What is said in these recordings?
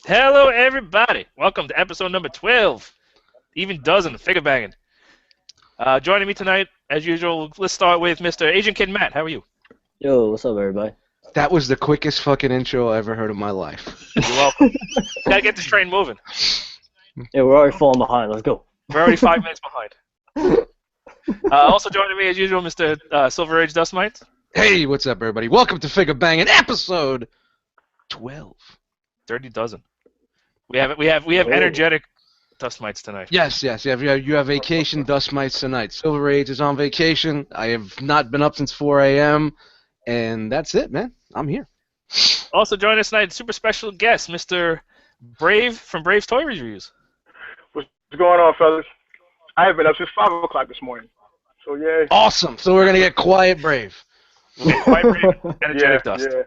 Hello, everybody. Welcome to episode number 12. Even dozen of figure banging. Joining me tonight, as usual, let's start with Mr. Asian Kid Matt. How are you? Yo, what's up, everybody? That was the quickest fucking intro I ever heard in my life. You're welcome. Gotta get this train moving. Yeah, we're already falling behind. Let's go. We're already 5 minutes behind. Also joining me, as usual, Mr. Silver Age Dust Mite. Hey, what's up, everybody? Welcome to Figure Banging, episode 12. Dirty dozen. We have energetic Dust Mites tonight. Yes. You have vacation Dust Mites tonight. Silver Age is on vacation. I have not been up since 4 a.m. And that's it, man. I'm here. Also joining us tonight, super special guest, Mr. Brave from Brave's Toy Reviews. What's going on, fellas? I have been up since 5 o'clock this morning. So, yeah. Awesome. So we're going to get quiet Brave. Quite brave, energetic Dust. Yeah.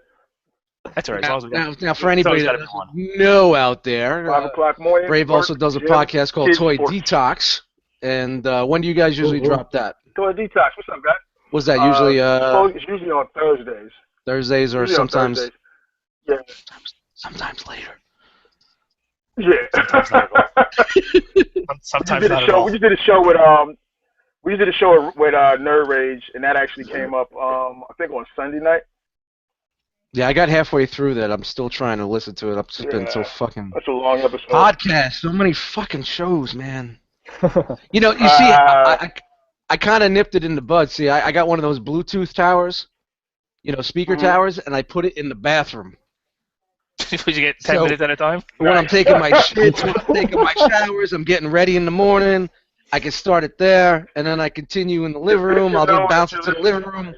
That's all right. As long as we got Now, for anybody that doesn't know out there, 5 o'clock morning. Brave also does a podcast called Toy Detox. And when do you guys usually drop that? Toy Detox. What's up, guys? Was that usually It's usually on Thursdays. Thursdays or Usually on sometimes? Thursdays. Yeah. Sometimes later. Yeah. sometimes not at all. We just did a show with Nerd Rage, and that actually came up I think on Sunday night. Yeah, I got halfway through that. I'm still trying to listen to it. I've just been so fucking... That's a long episode. Podcast, so many fucking shows, man. You see, I kind of nipped it in the bud. See, I got one of those Bluetooth towers, speaker towers, and I put it in the bathroom. Would you get 10 minutes at a time? When I'm taking my shits, when I'm taking my showers, I'm getting ready in the morning, I can start it there, and then I continue in the living room. I'll just bounce it to the living room,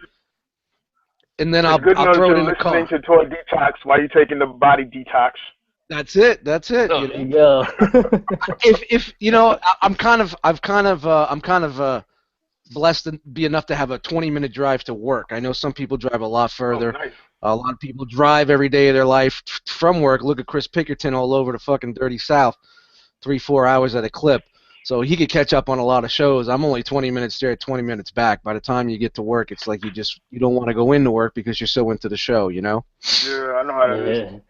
and then I'll throw it in the car. Listening to Toy Detox while you're taking the body detox. That's it. Oh, There you go. If I'm kind of blessed to be enough to have a 20-minute drive to work. I know some people drive a lot further. Oh, nice. A lot of people drive every day of their life from work. Look at Chris Pickerton all over the fucking dirty South, 3-4 hours at a clip. So he could catch up on a lot of shows. I'm only 20 minutes there, 20 minutes back. By the time you get to work, it's like you don't want to go into work because you're so into the show, Yeah, I know how that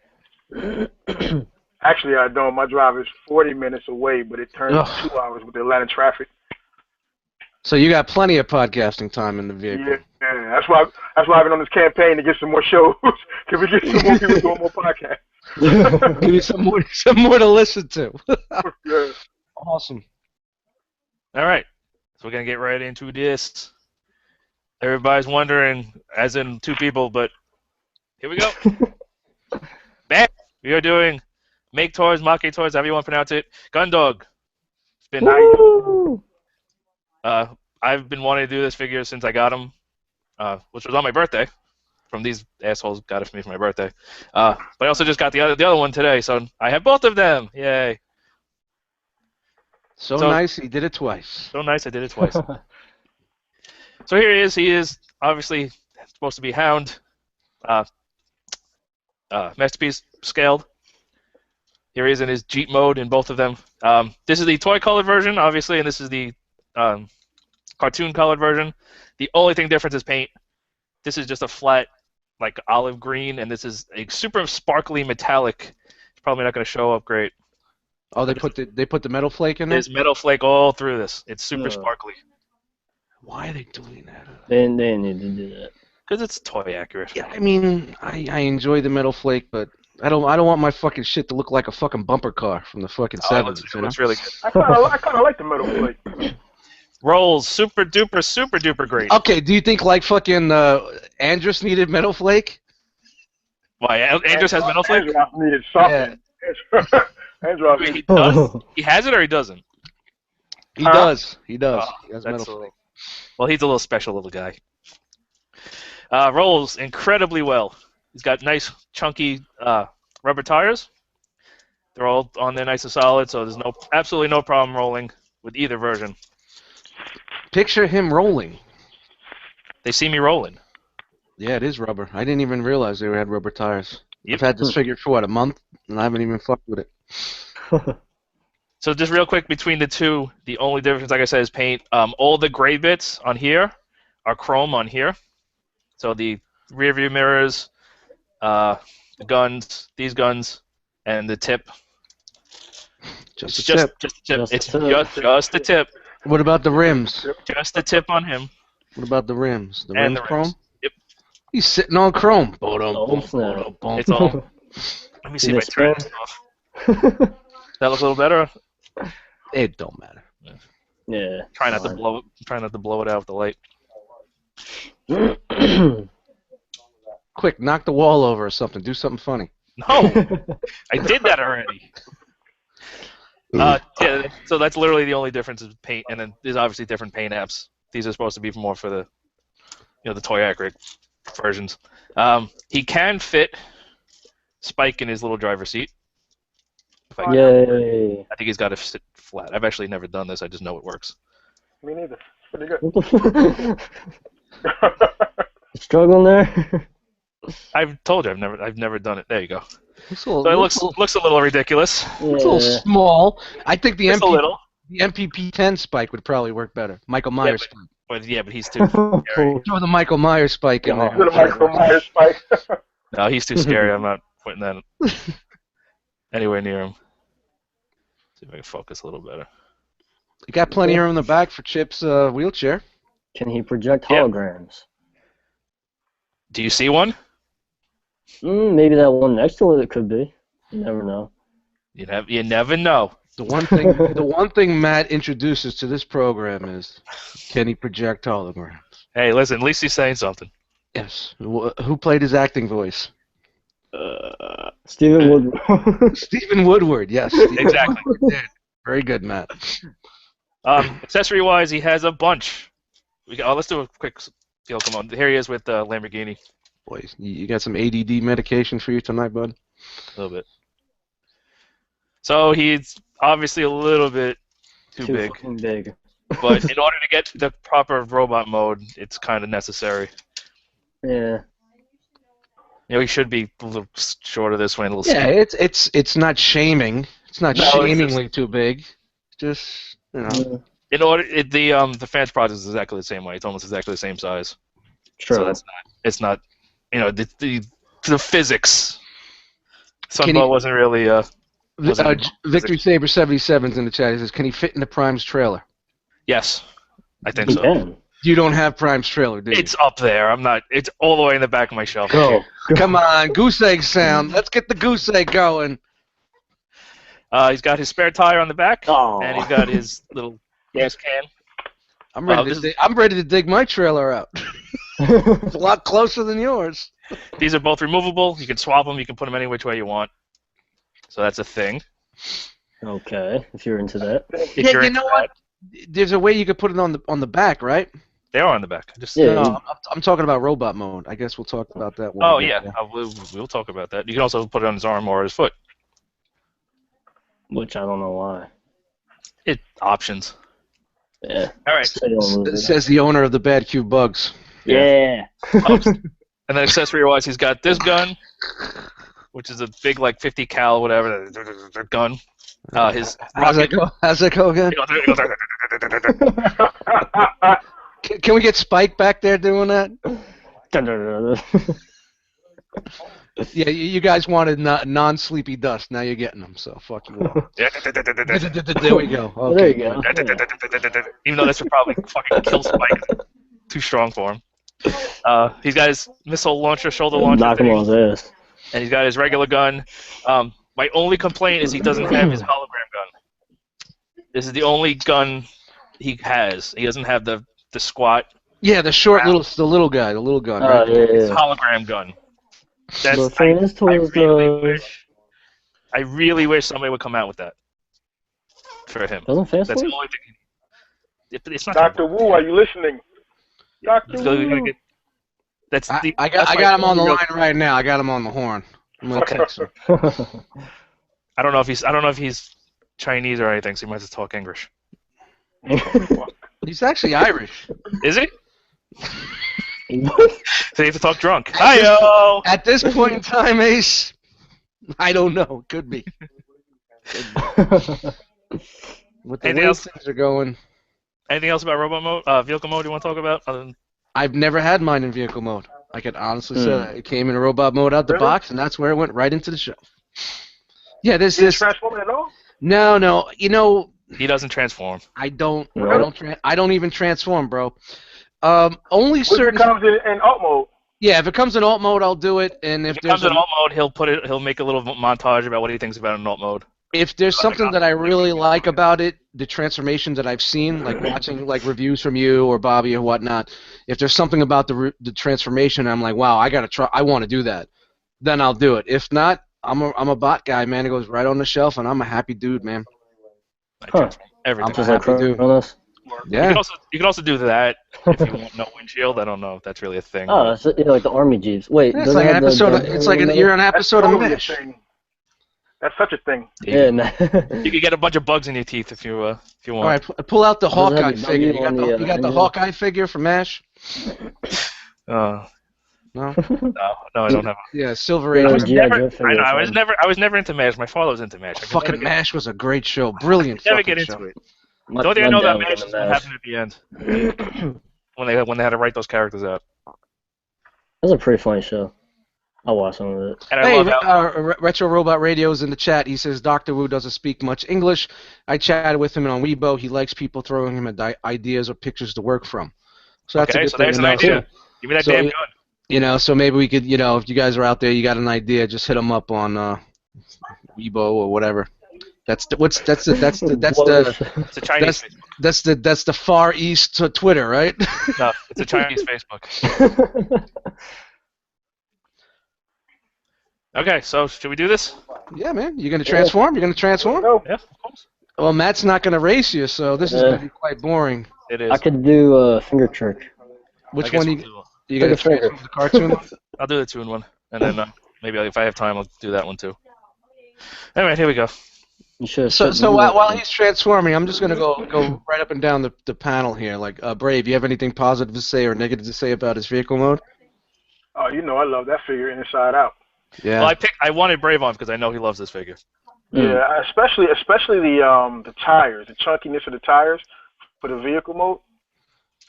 is. Actually, I don't. My drive is 40 minutes away, but it turns 2 hours with the Atlanta traffic. So you got plenty of podcasting time in the vehicle. Yeah, that's why I've been on this campaign to get some more shows. Can we get some more people doing more podcasts? Give you some more to listen to. Yeah. Awesome. All right. So we're going to get right into this. Everybody's wondering, as in two people, but here we go. Back. We are doing Maketoys, however you want to pronounce it. Gundog. It's been I've been wanting to do this figure since I got him, which was on my birthday. From these assholes got it for me for my birthday. But I also just got the other one today, so I have both of them. Yay. So nice, he did it twice. So nice, I did it twice. So here he is. He is obviously supposed to be Hound, Masterpiece scaled. Here he is in his Jeep mode in both of them. This is the toy colored version, obviously, and this is the cartoon colored version. The only thing different is paint. This is just a flat, like olive green, and this is a super sparkly metallic. It's probably not going to show up great. Oh, they put the metal flake in there? There's metal flake all through this. It's super sparkly. Why are they doing that? They need to do that. Because it's toy accurate. Yeah, I mean, I enjoy the metal flake, but I don't want my fucking shit to look like a fucking bumper car from the fucking 70s. It looks really good. I kind of like the metal flake. Rolls super duper great. Okay, do you think like fucking Andrus needed metal flake? Why? Andrus has metal flake? Andros needed something. Yeah. Andros He does? He has it or he doesn't? He does. He Oh, has that's metal a flake. little, well, he's a little special little guy. Rolls incredibly well. He's got nice chunky rubber tires. They're all on there nice and solid, so there's absolutely no problem rolling with either version. Picture him rolling. They see me rolling. Yeah, it is rubber. I didn't even realize they had rubber tires. Yep. I've had this figure for, a month, and I haven't even fucked with it. So just real quick, between the two, the only difference, like I said, is paint. All the gray bits on here are chrome on here. So the rear view mirrors, the guns, these guns, And the tip. Just It's a tip. just a tip. Just a It's tip. just a tip. What about the rims? Just a tip on him. What about the rims? The And rims the chrome? rims. Yep. He's sitting on chrome. Oh, snap. It's all. Let me see if I turn this off. That look a little better. It don't matter. Yeah. Try not to blow it. Try not to blow it out with the light. Quick, knock the wall over or something. Do something funny. No, I did that already. Yeah, so that's literally the only difference is paint, and then there's obviously different paint apps. These are supposed to be more for the, the toy accurate versions. He can fit Spike in his little driver's seat. Yay. I think he's got to sit flat. I've actually never done this. I just know it works. Me neither. Pretty good. What the Struggling there? I've told you I've never done it. There you go. It's a little, So it looks a little ridiculous. it's a little small. I think the Just a little. The MPP-10 Spike would probably work better. Michael Myers Spike. But he's too scary. Throw the Michael Myers Spike in there. Little Michael Myers Spike. No, he's too scary. I'm not putting that anywhere near him. See if I can focus a little better. You got plenty of room in the back for Chip's wheelchair. Can he project Yep. holograms? Do you see one? Maybe that one next to it could be. You never know. You never know. The one thing Matt introduces to this program is, can he project holograms? Hey, listen, at least he's saying something. Yes. Who played his acting voice? Stephen Woodward. Stephen Woodward. Yes. Exactly. Woodward did. Very good, Matt. Accessory-wise, he has a bunch. Let's do a quick feel. Come on, here he is with Lamborghini. Boys, you got some ADD medication for you tonight, bud? A little bit. So he's obviously a little bit too big. Fucking big. But in order to get the proper robot mode, it's kind of necessary. Yeah. He should be a little shorter this way, and a little. Yeah, it's not shaming. It's not No, it's shamingly too big. Just In order, the Fans project is exactly the same way. It's almost exactly the same size. True. So it's not, the physics. Can Sunbow wasn't really. Victory Saber 77's in the chat. He says, "Can he fit in the Prime's trailer?" Yes, I think He so. can. You don't have Prime's trailer, do you? It's up there. I'm not. It's all the way in the back of my shelf. Go. Come on, goose egg sound. Let's get the goose egg going. He's got his spare tire on the back, Oh. and he's got his little gas can. I'm ready to dig my trailer out. It's a lot closer than yours. These are both removable. You can swap them. You can put them any which way you want. So that's a thing. Okay, if you're into that. If Yeah, you're you into know what? that. There's a way you could put it on the back, right? They are on the back. Just Yeah. No, I'm talking about robot mode. I guess we'll talk about that. Oh yeah, we'll talk about that. You can also put it on his arm or his foot. Which I don't know why. It options. Yeah. All right. So you don't lose It it. says the owner of the Bad Cube Bugs. Yeah. And then accessory-wise, he's got this gun, which is a big, 50 cal, whatever, gun. His How's that go? How's that go again? Can we get Spike back there doing that? Yeah, you guys wanted non-sleepy dust. Now you're getting them, so fuck you all. There we go. Okay. There you go. Even though this would probably fucking kill Spike. Too strong for him. He's got his missile launcher, shoulder launcher, Knock him on his ass. and he's got his regular gun. My only complaint is he doesn't have his hologram gun. This is the only gun he has. He doesn't have the squat Yeah, the little guy, the little gun. Oh, Right? yeah. hologram gun. That's, The thing is towards I really wish somebody would come out with that for him. Doesn't Fast That's the Forward? only thing. It's not. Dr. Wu, are you listening? Dr. Wu. That's the. I got him on the line right now. I got him on the horn. I'm gonna text him. I don't know if he's Chinese or anything, so he might just talk English. He's actually Irish. Is he? So you have to talk drunk. Hi-yo! At this point in time, Ace, I don't know. Could be. With the Anything way else? things are going, Anything else about robot mode? Vehicle mode you want to talk about? Other than I've never had mine in vehicle mode. I could honestly say that. It came in robot mode out the Really? box, and that's where it went right into the shelf. Yeah, there's He this. transforming at all? No. You know, He doesn't transform. I don't Nope. even transform, bro. Only What if certain. it comes in alt mode? Yeah, if it comes in alt mode, I'll do it. And If if it comes there's in alt mode, he'll make a little montage about what he thinks about an alt mode. if there's something that I really like about it, the transformations that I've seen, like watching like reviews from you or Bobby or whatnot, if there's something about the transformation, I'm like, wow, I gotta try. I want to do that. Then I'll do it. If not, I'm a bot guy, man. It goes right on the shelf, and I'm a happy dude, man. I Huh. transform everything. I'm Just happy like dude. Kronos. Yeah. You can also do that if you want no windshield. I don't know if that's really a thing. Oh, it's like the army jeeps. Wait, Yeah, it's does like it an have episode. the It's like you're an That's episode of totally a MASH. thing. That's such a thing. Yeah, man. You could get a bunch of bugs in your teeth if you want. All right, pull out the Does it have Hawkeye the figure. W on the, You got the engine? Hawkeye figure from MASH? No, No. I don't have. Yeah, Silver Yeah, Age. I was G.I. never. Joe I figure know. or I was never into MASH. My father was into MASH. I could Fucking never MASH was a great show. Brilliant never fucking get show. into it. My, The only thing I my know dad about was MASH in is the what MASH. happened at the end when they had to write those characters out. It was a pretty funny show. I watched some of it. And I Hey, love how Retro Robot Radio's in the chat. He says Dr. Wu doesn't speak much English. I chatted with him on Weibo. He likes people throwing him ideas or pictures to work from. So that's a good so thing there's to an know. idea. Give me that So, damn gun. You know, so maybe we could, if you guys are out there, you got an idea, just hit him up on Weibo or whatever. That's the What? It's a Chinese Facebook. that's the Far East Twitter, right? No, it's a Chinese Facebook. Okay, so should we do this? Yeah, man. You're gonna transform. You're gonna transform. No. Yeah, of course. Well, Matt's not gonna race you, so this is Yeah. gonna be quite boring. It is. I could do a finger trick. Which I guess one we'll you gonna Take a finger. transform the cartoon one? I'll do the 2-in-1, and then maybe if I have time, I'll do that one too. Anyway, here we go. You should. So while he's transforming, I'm just gonna go right up and down the panel here. Like, Brave, you have anything positive to say or negative to say about his vehicle mode? Oh, I love that figure inside out. Yeah. Well, I wanted Brave on because I know he loves this figure. Yeah, especially the tires, the chunkiness of the tires for the vehicle mode.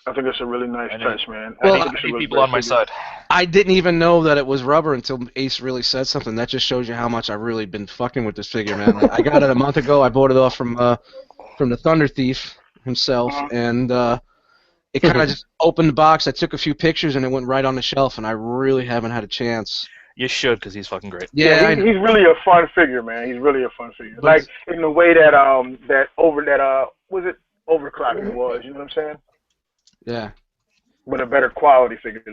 I think it's a really nice touch, man. Well, I think I it's a need really people great on my figure. side. I didn't even know that it was rubber until Ace really said something. That just shows you how much I've really been fucking with this figure, man. I got it a month ago. I bought it off from the Thunder Thief himself, and it kind of just opened the box. I took a few pictures, and it went right on the shelf, and I really haven't had a chance. You should, because he's fucking great. Yeah, he's really a fun figure, man. He's really a fun figure. But like in the way that overclocking was, you know what I'm saying? yeah. But a better quality figure,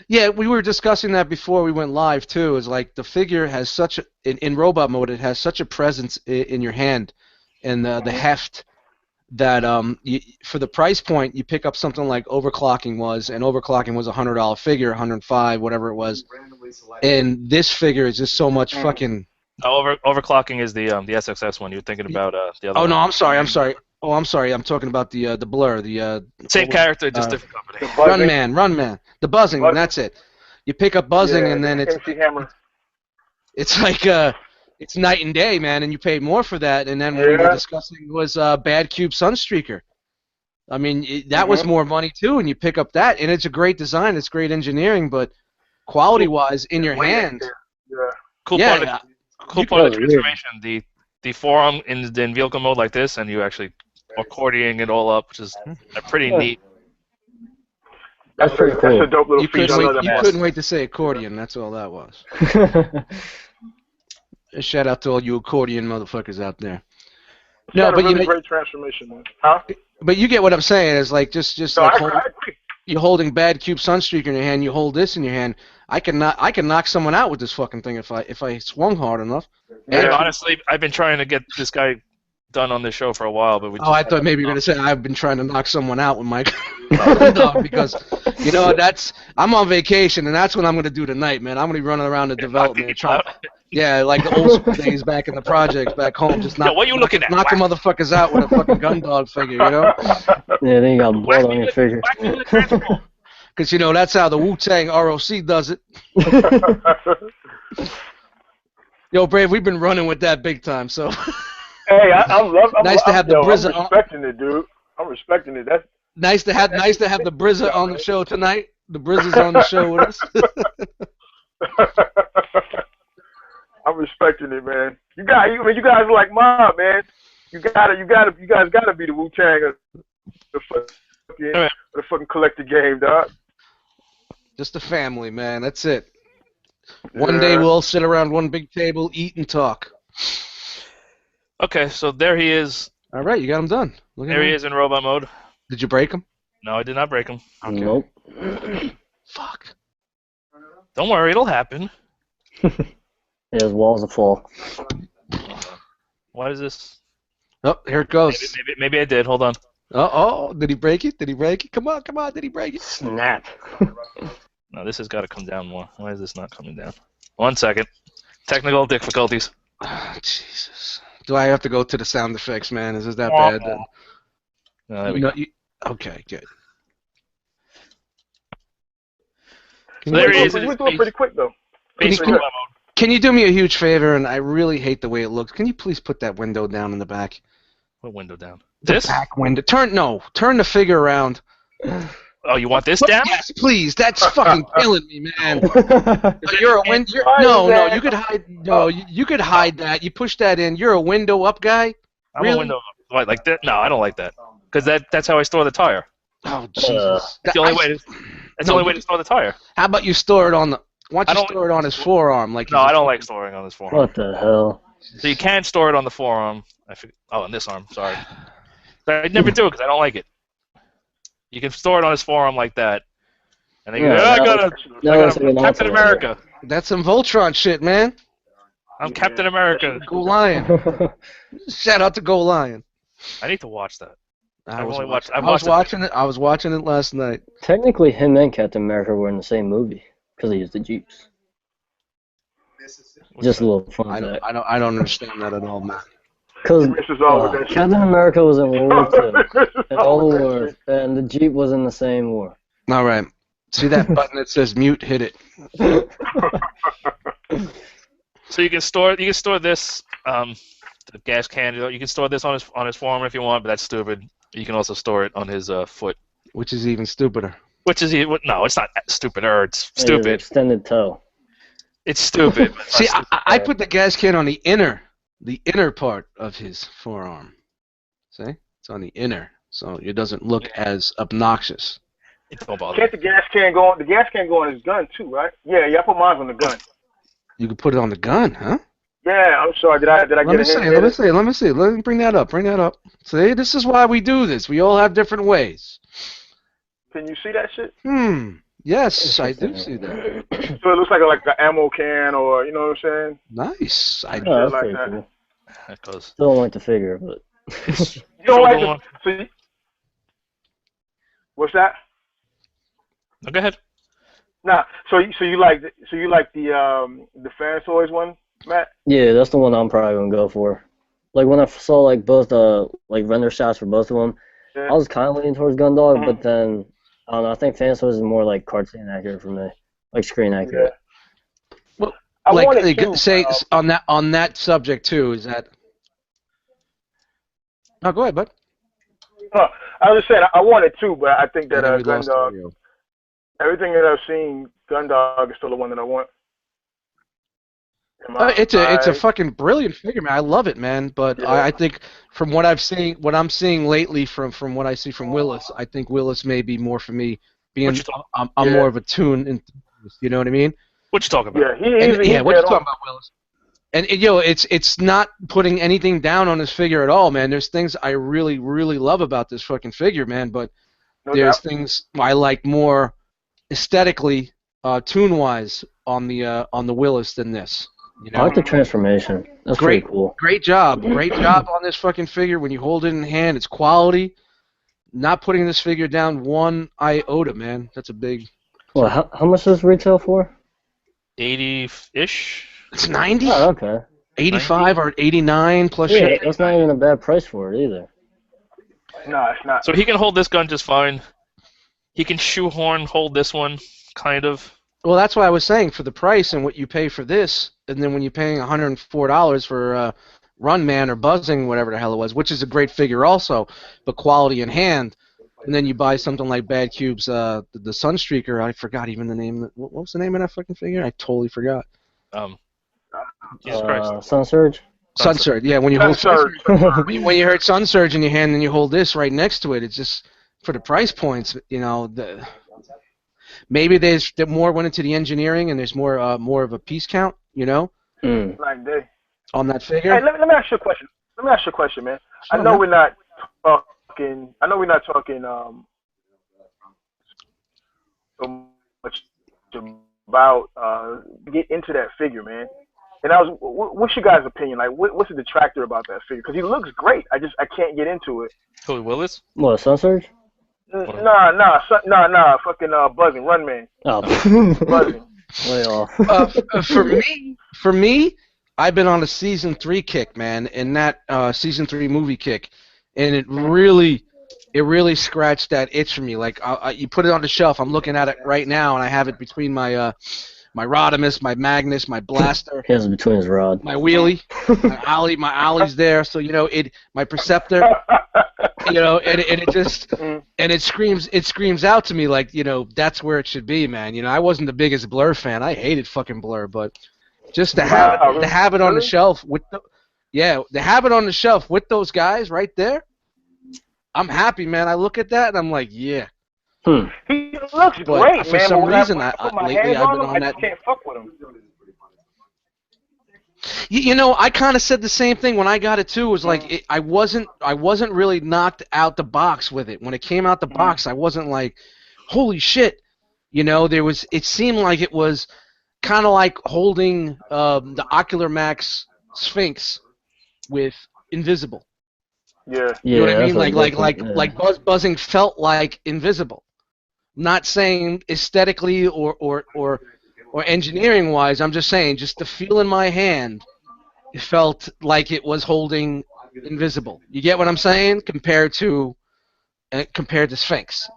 Yeah, we were discussing that before we went live too. Is like the figure has such in robot mode, it has such a presence in your hand, and the heft that for the price point you pick up something like Overclocking was, and Overclocking was $100 figure, $105, whatever it was, and this figure is just so much fucking. Overclocking is the SXS one. You're thinking about the other. Oh one. no, I'm sorry. Oh, I'm sorry. I'm talking about the Blur, the Same character, just different company. Run Man, the buzzing. That's it. You pick up buzzing, and then it's MC Hammer. it's like it's night and day, man. And you paid more for that. And then what we were discussing was Bad Cube Sunstreaker. I mean, that was more money too, and you pick up that, and it's a great design. It's great engineering, but quality-wise, in your hand. Cool part of the transformation. The forearm in vehicle mode like this, and you actually accordioning it all up, which is pretty neat. That's pretty cool. That's a dope little You feature. couldn't wait to say accordion. That's all that was. A shout out to all you accordion motherfuckers out there. No, but really great transformation, man. Huh? But you get what I'm saying. Is like just No, like I agree. you're holding Bad Cube Sunstreaker in your hand. You hold this in your hand. I can knock someone out with this fucking thing if I swung hard enough. And honestly, I've been trying to get this guy done on this show for a while, but we just I thought maybe you were gonna say I've been trying to knock someone out with my Gundog because I'm on vacation and that's what I'm gonna do tonight, man. I'm gonna be running around the development and trying. Yeah, like the old school days back in the projprojects back home. Just knock, what are you looking at? Knock the motherfuckers out with a fucking Gundog figure, Yeah, then you got blood on your figure. Because that's how the Wu-Tang ROC does it. Yo, Brave, we've been running with that big time, so. Hey, I'm nice to have the Brizza. I'm respecting it, dude. I'm respecting it. That's nice to have the Brizza on the show tonight. The Brizza's on the show with us. I'm respecting it, man. You guys are like mom, man. You guys gotta be the Wu-Tang of All right. the fucking collector game, dog. Just a family, man. That's it. One day Yeah. we'll all sit around one big table, eat and talk. Okay, so there he is. All right, you got him done. Look at There he him. is in robot mode. Did you break him? No, I did not break him. Okay. Nope. Fuck. Don't worry, it'll happen. His walls of fall. What is this? Oh, here it goes. Maybe I did. Hold on. Oh, did he break it? Did he break it? Come on, did he break it? Snap. No, this has got to come down more. Why is this not coming down? 1 second. Technical difficulties. Oh, Jesus. Do I have to go to the sound effects, man? Is it that bad? Then? No, there we go. Okay, good. So there he is. We do it pretty quick though. Base Can you- robot mode. Can you do me a huge favor? And I really hate the way it looks. Can you please put that window down in the back? What window down? The This? back window. Turn the figure around. Oh, you want this down? Yes, please. That's fucking killing me, man. Yeah, You're a window. No. You could hide. No, you could hide that. You push that in. You're a window up guy. I'm Really? a window. What, like that? No, I don't like that. Because that's how I store the tire. Oh Jesus. That's the only way. That's the only way to store the tire. How about you store it on the? Why I don't you don't- store it on his forearm? Like No, he's a- I don't like storing on this forearm. what the hell? So you can store it on the forearm. Oh, on this arm. Sorry. But I'd never do it because I don't like it. You can store it on his forearm like that. And then you go, Yeah, I that got looks like an Captain awful America. That's some Voltron shit, man. I'm Captain America. Go Lion. Shout out to Go Lion. I need to watch that. I I've was only watching. watched- I've I was watched it. watching it. I was watching it last night. Technically, him and Captain America were in the same movie because they used the Jeeps. Just a little fun fact. I don't understand that at all, man. Because This is all with that shit. Captain America was in World War II, This is and all all with the that wars, and the Jeep was in the same war. All right. See that button that says mute? Hit it. So you can store this the gas can. You can store this on his forearm if you want, but that's stupid. You can also store it on his foot, Which is even stupider. which is no, it's not stupider. It's It is stupid. extended toe. It's stupid. but it's See, not stupid. I put the gas can on the inner part of his forearm. See? It's on the inner, so it doesn't look as obnoxious. It don't bother me. Can't the gas can go on? The gas can go on his gun too, right? Yeah, I put mine on the gun. You could put it on the gun, huh? Yeah, I'm sorry. Did I Let get me a see. hint? Let me see. Let me bring that up. See, this is why we do this. We all have different ways. Can you see that shit? Yes, I do see that. So it looks like an ammo can, or you know what I'm saying? Nice. Oh, that's like pretty that. cool. That goes. Still don't like the figure, but You don't like Go the, what's that? go ahead. Nah. So you like the Fan Toys one, Matt? yeah, that's the one I'm probably gonna go for. Like when I saw like both like render shots for both of them, Yeah. I was kind of leaning towards Gundog, but then I don't know. I think Fan Toys is more like cartoon accurate for me, like screen accurate. Well, I like wanted they to, say on that subject too. Is that? No, go ahead, bud. I was just saying I wanted to, but I think that And then we lost Gundog. audio. Everything that I've seen, Gundog is still the one that I want. It's a fucking brilliant figure, man. I love it, man. But Yeah. I think from what I'm seeing lately from what I see from Willis, I think Willis may be more for me. Being What you talking- I'm Yeah. more of a tune enthusiast, you know what I mean? What you talking about? Yeah, And, he's what you dead talking on. about, Willis? And it's not putting anything down on this figure at all, man. There's things I really love about this fucking figure, man. But No there's doubt. things I like more aesthetically, tune-wise on the Willis than this. You I know? like the transformation. That's Great. pretty cool. Great job on this fucking figure. When you hold it in hand, it's quality. Not putting this figure down one iota, man. That's a big. Well, how much does this retail for? 80-ish. It's 90, Oh, okay. 85 or 89 plus Yeah, shit. that's not even a bad price for it either. No, it's not. So he can hold this gun just fine. He can hold this one, kind of. Well, that's why I was saying for the price and what you pay for this, and then when you're paying $104 for Run Man or Buzzing, whatever the hell it was, which is a great figure also, but quality in hand. And then you buy something like Bad Cube's the Sunstreaker. I forgot even the name. What was the name of that fucking figure? I totally forgot. Jesus Christ. Sun Surge. Sun Surge. Yeah, when you hold Surge. when you heard Sun Surge in your hand and you hold this right next to it, it's just for the price points. Maybe there's more went into the engineering and there's more of a piece count. Like day. On that figure. Hey, let me ask you a question. Man. Sure, I know man. we're not talking. So much about get into that figure, man. And what's your guys' opinion? Like, what's the detractor about that figure? Because he looks great. I can't get into it. Who, Willis? What, Sun Surge? Nah. Fucking Buzzing, Run Man. Oh. Buzzing. Way off. For me, I've been on a season 3 kick, man, and that season 3 movie kick, and it really scratched that itch for me. Like, you put it on the shelf. I'm looking at it right now, and I have it between my Rodimus, my Magnus, my Blaster. He has it between his rod. My wheelie, my Ollie's there. So my Perceptor. And it just and it screams out to me like, that's where it should be, man. I wasn't the biggest Blur fan. I hated fucking Blur, but just to have it on the shelf with those guys right there, I'm happy, man. I look at that and I'm like, yeah. He looks great, for man. some reason, lately I've been on that. I can't fuck with him. I kind of said the same thing when I got it too. It was like I wasn't really knocked out the box with it. When it came out the box, I wasn't like, holy shit. It seemed like it was kind of like holding the Ocular Max Sphinx with Invisible. Yeah. You know what I mean? Like Buzzing felt like Invisible. Not saying aesthetically or engineering wise, I'm just saying, just the feel in my hand, it felt like it was holding Invisible. You get what I'm saying? Compared to Sphinx,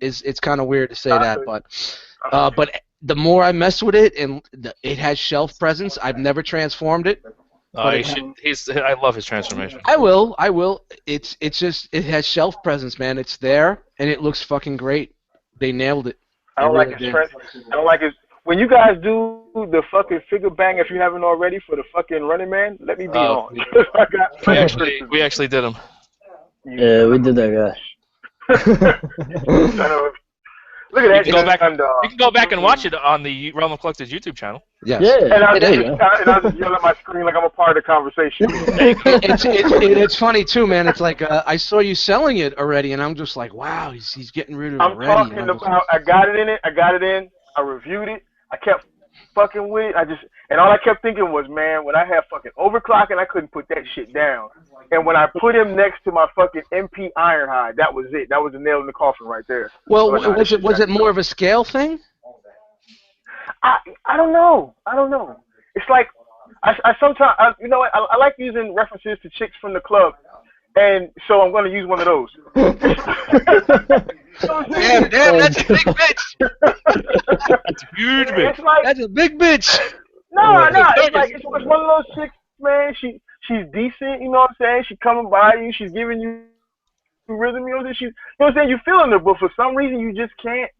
it's kind of weird to say that, but the more I mess with it, and it has shelf presence. I've never transformed it. I love his transformation. I will. It's just, it has shelf presence, man. It's there, and it looks fucking great. They nailed it. I don't like his strength. I don't like his. When you guys do the fucking figure bang, if you haven't already, for the fucking Running Man, let me be on. We actually did him. Yeah, we did that guy. Look at that. You can go back and watch it on the Realm of Collectors YouTube channel. Yes. Yeah. And I just yell at my screen like I'm a part of the conversation. It's funny too, man. It's like I saw you selling it already, and I'm just like, wow, he's getting rid of it already. I'm talking about. I got it in. I reviewed it. I kept fucking with it. And all I kept thinking was, man, when I had fucking overclocking, I couldn't put that shit down. And when I put him next to my fucking MP Ironhide, that was it. That was the nail in the coffin right there. Well, was it more of a scale thing? I don't know. It's like I sometimes I like using references to chicks from the club, and so I'm going to use one of those. Damn, that's a big bitch. That's a huge bitch. It's like, that's a big bitch. No, it's like it's one of those chicks, man. She's decent, you know what I'm saying? She's coming by you, she's giving you rhythm music. You know what I'm saying? You're feeling her, but for some reason you just can't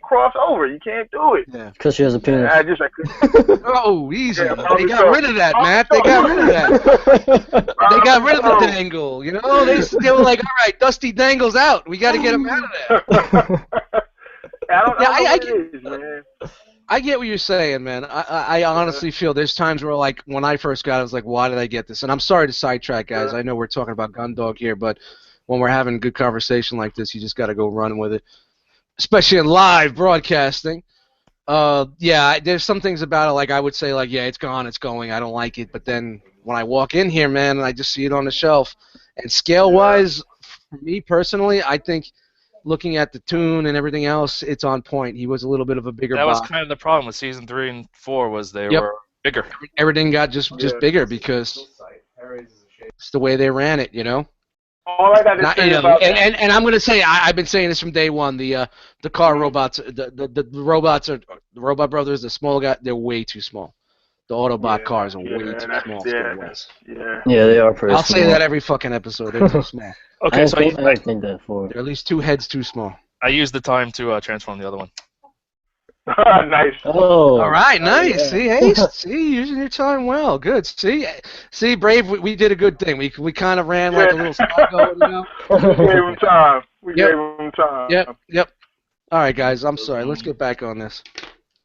cross over. You can't do it. Yeah. Because she has a penis. I couldn't. Oh, easy. Yeah, they got rid of that, Matt. They got rid of that. They got rid of the dangle. They were like, all right, Dusty Dangle's out. We got to get him out of there. I don't know what it is, man. I get what you're saying, man. I honestly feel there's times where, like, when I first got it, I was like, why did I get this? And I'm sorry to sidetrack, guys. I know we're talking about Gundog here, but when we're having a good conversation like this, you just got to go run with it, especially in live broadcasting. There's some things about it, like I would say, like, yeah, it's gone, it's going, I don't like it. But then when I walk in here, man, and I just see it on the shelf, and scale-wise, for me personally, I think looking at the tune and everything else, it's on point. He was a little bit of a bigger That box. was kind of the problem with season 3 and 4 was they were bigger. Everything got just bigger because it's the way they ran it, All I got to say about and I'm gonna say I've been saying this from day one. The car robots, the robots are the Robot Brothers. The small guy, they're way too small. The Autobot cars are way too small. Yeah, they are pretty. I'll say that every fucking episode. They're too small. Okay, I think that for. They're at least 2 heads too small. I used the time to transform the other one. Nice. Oh. All right, nice. Yeah. See, Ace. See, using your time well. Good. See, Brave. We did a good thing. We kind of ran like a little spot going, you know. We gave him time. We Yep. gave him time. Yep. All right, guys. I'm sorry. Let's get back on this.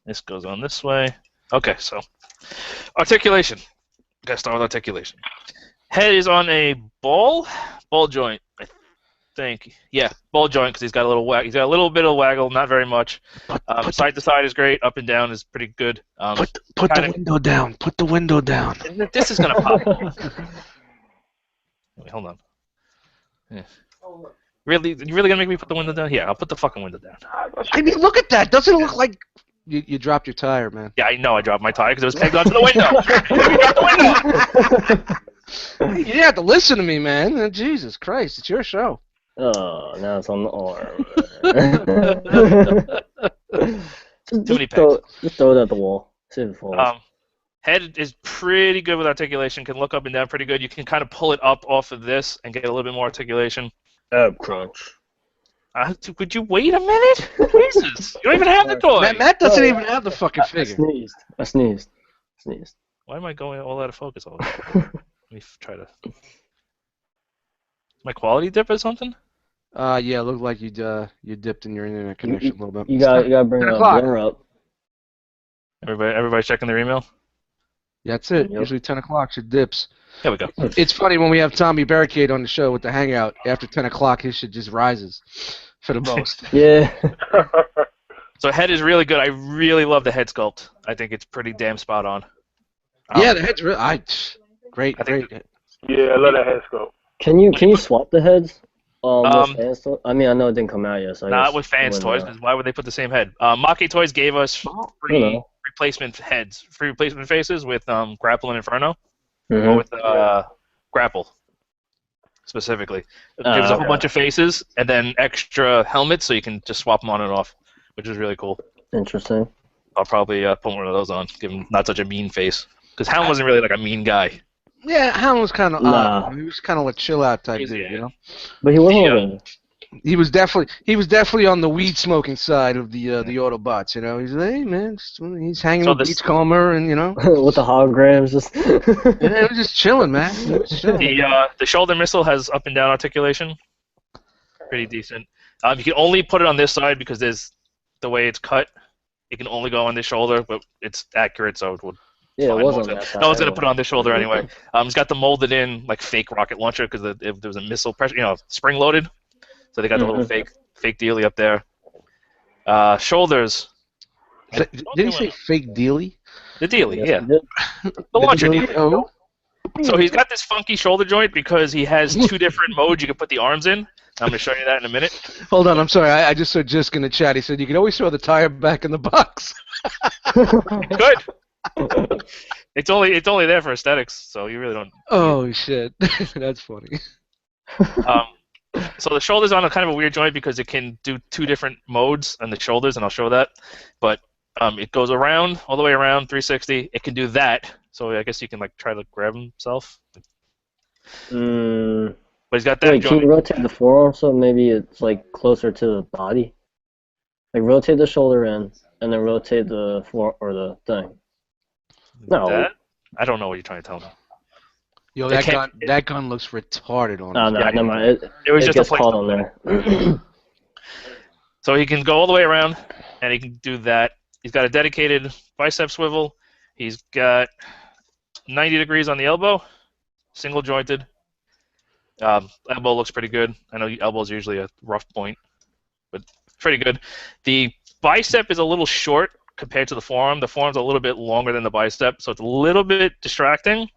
This goes on this way. Okay, so articulation. Gotta start with articulation. Head is on a ball joint, I think. Yeah, ball joint because he's got a little wag. He's got a little bit of waggle, not very much. Side to side is great. Up and down is pretty good. Put the window down. Put the window down. This is gonna pop. Wait, hold on. Yeah. Really, you really gonna make me put the window down? Yeah, I'll put the fucking window down. I mean, look at that. Doesn't it look like you dropped your tire, man? Yeah, I know I dropped my tire because it was pegged onto the window. You dropped the window. You didn't have to listen to me, man. Jesus Christ, it's your show. Oh, now it's on the arm. Too many pegs. Just throw it at the wall. See if it falls. Head is pretty good with articulation. Can look up and down pretty good. You can kind of pull it up off of this and get a little bit more articulation. Crunch. Would you wait a minute? Jesus, you don't even have the toy. Matt doesn't even have the fucking figure. I sneezed. Why am I going all out of focus all the time? Let me try to. My quality dip or something? Yeah, it looked like you dipped in your internet connection a little bit. You gotta bring the blur up. Everybody's checking their email? Yeah, that's it. Yep. Usually 10 o'clock, it dips. There we go. It's funny when we have Tommy Barricade on the show with the Hangout. After 10 o'clock, his shit just rises for the most. Yeah. So head is really good. I really love the head sculpt. I think it's pretty damn spot on. Yeah, the head's really great. Yeah, I love that head sculpt. Can you swap the heads? With fans toys? I mean, I know it didn't come out yet. So Not with fans toys, because why would they put the same head? Maketoys gave us free replacement heads, free replacement faces with Grapple and Inferno, or with Grapple specifically. It gives a whole bunch of faces and then extra helmets, so you can just swap them on and off, which is really cool. Interesting. I'll probably put one of those on, give him not such a mean face, because Hound wasn't really like a mean guy. Yeah, Hound was kind of he was kind of a chill out type dude, you know. But he wasn't. He was definitely on the weed smoking side of the Autobots, you know. He's like, hey man, he's hanging with Beachcomber and you know. With the holograms, just. Yeah, he was just chilling, man. He was chilling. The shoulder missile has up and down articulation, pretty decent. You can only put it on this side because there's the way it's cut. It can only go on this shoulder, but it's accurate, so it would. Yeah, it wasn't that side. No one's gonna put it on this shoulder anyway. It's got the molded in like fake rocket launcher because there was a missile pressure, spring loaded. So they got the little fake dealy up there. Shoulders. Did he say fake dealy? The dealy, yeah. The launcher dealy. Oh. So he's got this funky shoulder joint because he has two different modes you can put the arms in. I'm going to show you that in a minute. Hold on, I'm sorry. I just saw Jisk in the chat. He said you can always throw the tire back in the box. Good. It's only there for aesthetics, so you really don't. Oh shit, that's funny. So the shoulder's on a kind of a weird joint because it can do two different modes on the shoulders, and I'll show that. But it goes around, all the way around, 360. It can do that, so I guess you can like try to grab himself. But he's got that Wait, joint. can you rotate the forearm so maybe it's like closer to the body? Like rotate the shoulder in, and then rotate the the thing. No. That? I don't know what you're trying to tell me. Yo, that gun looks retarded on No, Yeah, never mind. It was just a gets caught on there. So he can go all the way around, and he can do that. He's got a dedicated bicep swivel. He's got 90 degrees on the elbow, single jointed. Elbow looks pretty good. I know elbow is usually a rough point, but pretty good. The bicep is a little short compared to the forearm. The forearm's a little bit longer than the bicep, so it's a little bit distracting.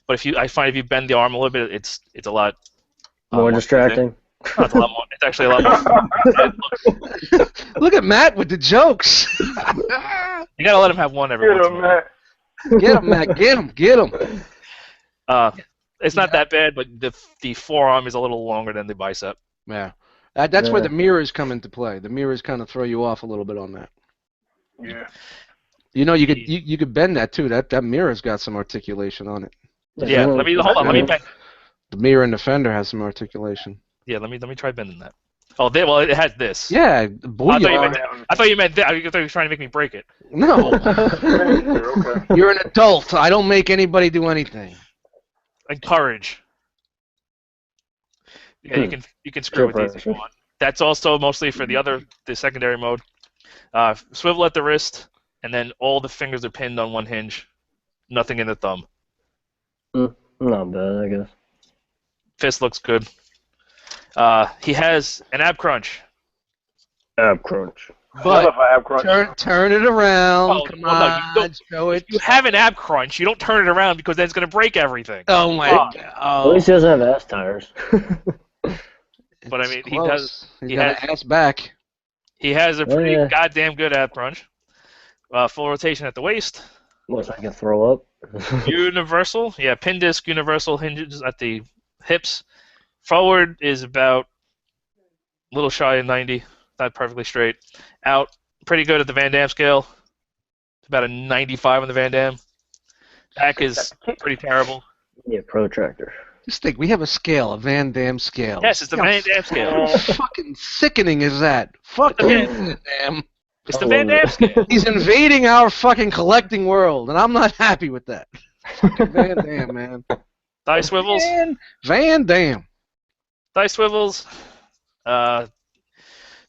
But I find if you bend the arm a little bit, it's a lot more distracting. No, it's a lot more. It's actually a lot more. Look at Matt with the jokes. You gotta let him have one every once in a while. Get him, Matt. Get him. It's not that bad, but the forearm is a little longer than the bicep. Yeah, that's where the mirrors come into play. The mirrors kind of throw you off a little bit on that. Yeah. You know, you could bend that too. That mirror's got some articulation on it. Yeah. Hold on. Let me bend. The mirror in the fender has some articulation. Yeah. Let me try bending that. Oh, well, it has this. Yeah, I thought you meant booyah. I thought you meant that. I thought you were trying to make me break it. No, Okay. you're an adult. I don't make anybody do anything. Encourage. Yeah, you can screw Peer with these if you pressure. want. That's also mostly for the secondary mode. Swivel at the wrist, and then all the fingers are pinned on one hinge. Nothing in the thumb. Not bad, I guess. Fist looks good. He has an ab crunch. Ab crunch. I But love ab crunch. turn it around. Oh, Come well, no, you on, don't- show it. If you have an ab crunch, you don't turn it around because then it's going to break everything. Oh my Fuck. god. At Oh, least he doesn't have ass tires. But I it's mean, he close. does- He's he got an ass back. He has a pretty Yeah. goddamn good ab crunch. Full rotation at the waist. Wish I could throw up. Universal. Yeah, pin disc, universal hinges at the hips. Forward is about a little shy of 90. Not perfectly straight. Out, pretty good at the Van Damme scale. It's about a 95 on the Van Damme. Back is pretty terrible. Yeah, protractor. Just think, we have a scale, a Van Damme scale. Yes, it's the Van Damme scale. How fucking sickening is that? Fuck Van Damme. It's the Van Damme scale. He's invading our fucking collecting world, and I'm not happy with that. Fucking Van Damme, man. Thigh swivels. Van Damme. Thigh swivels.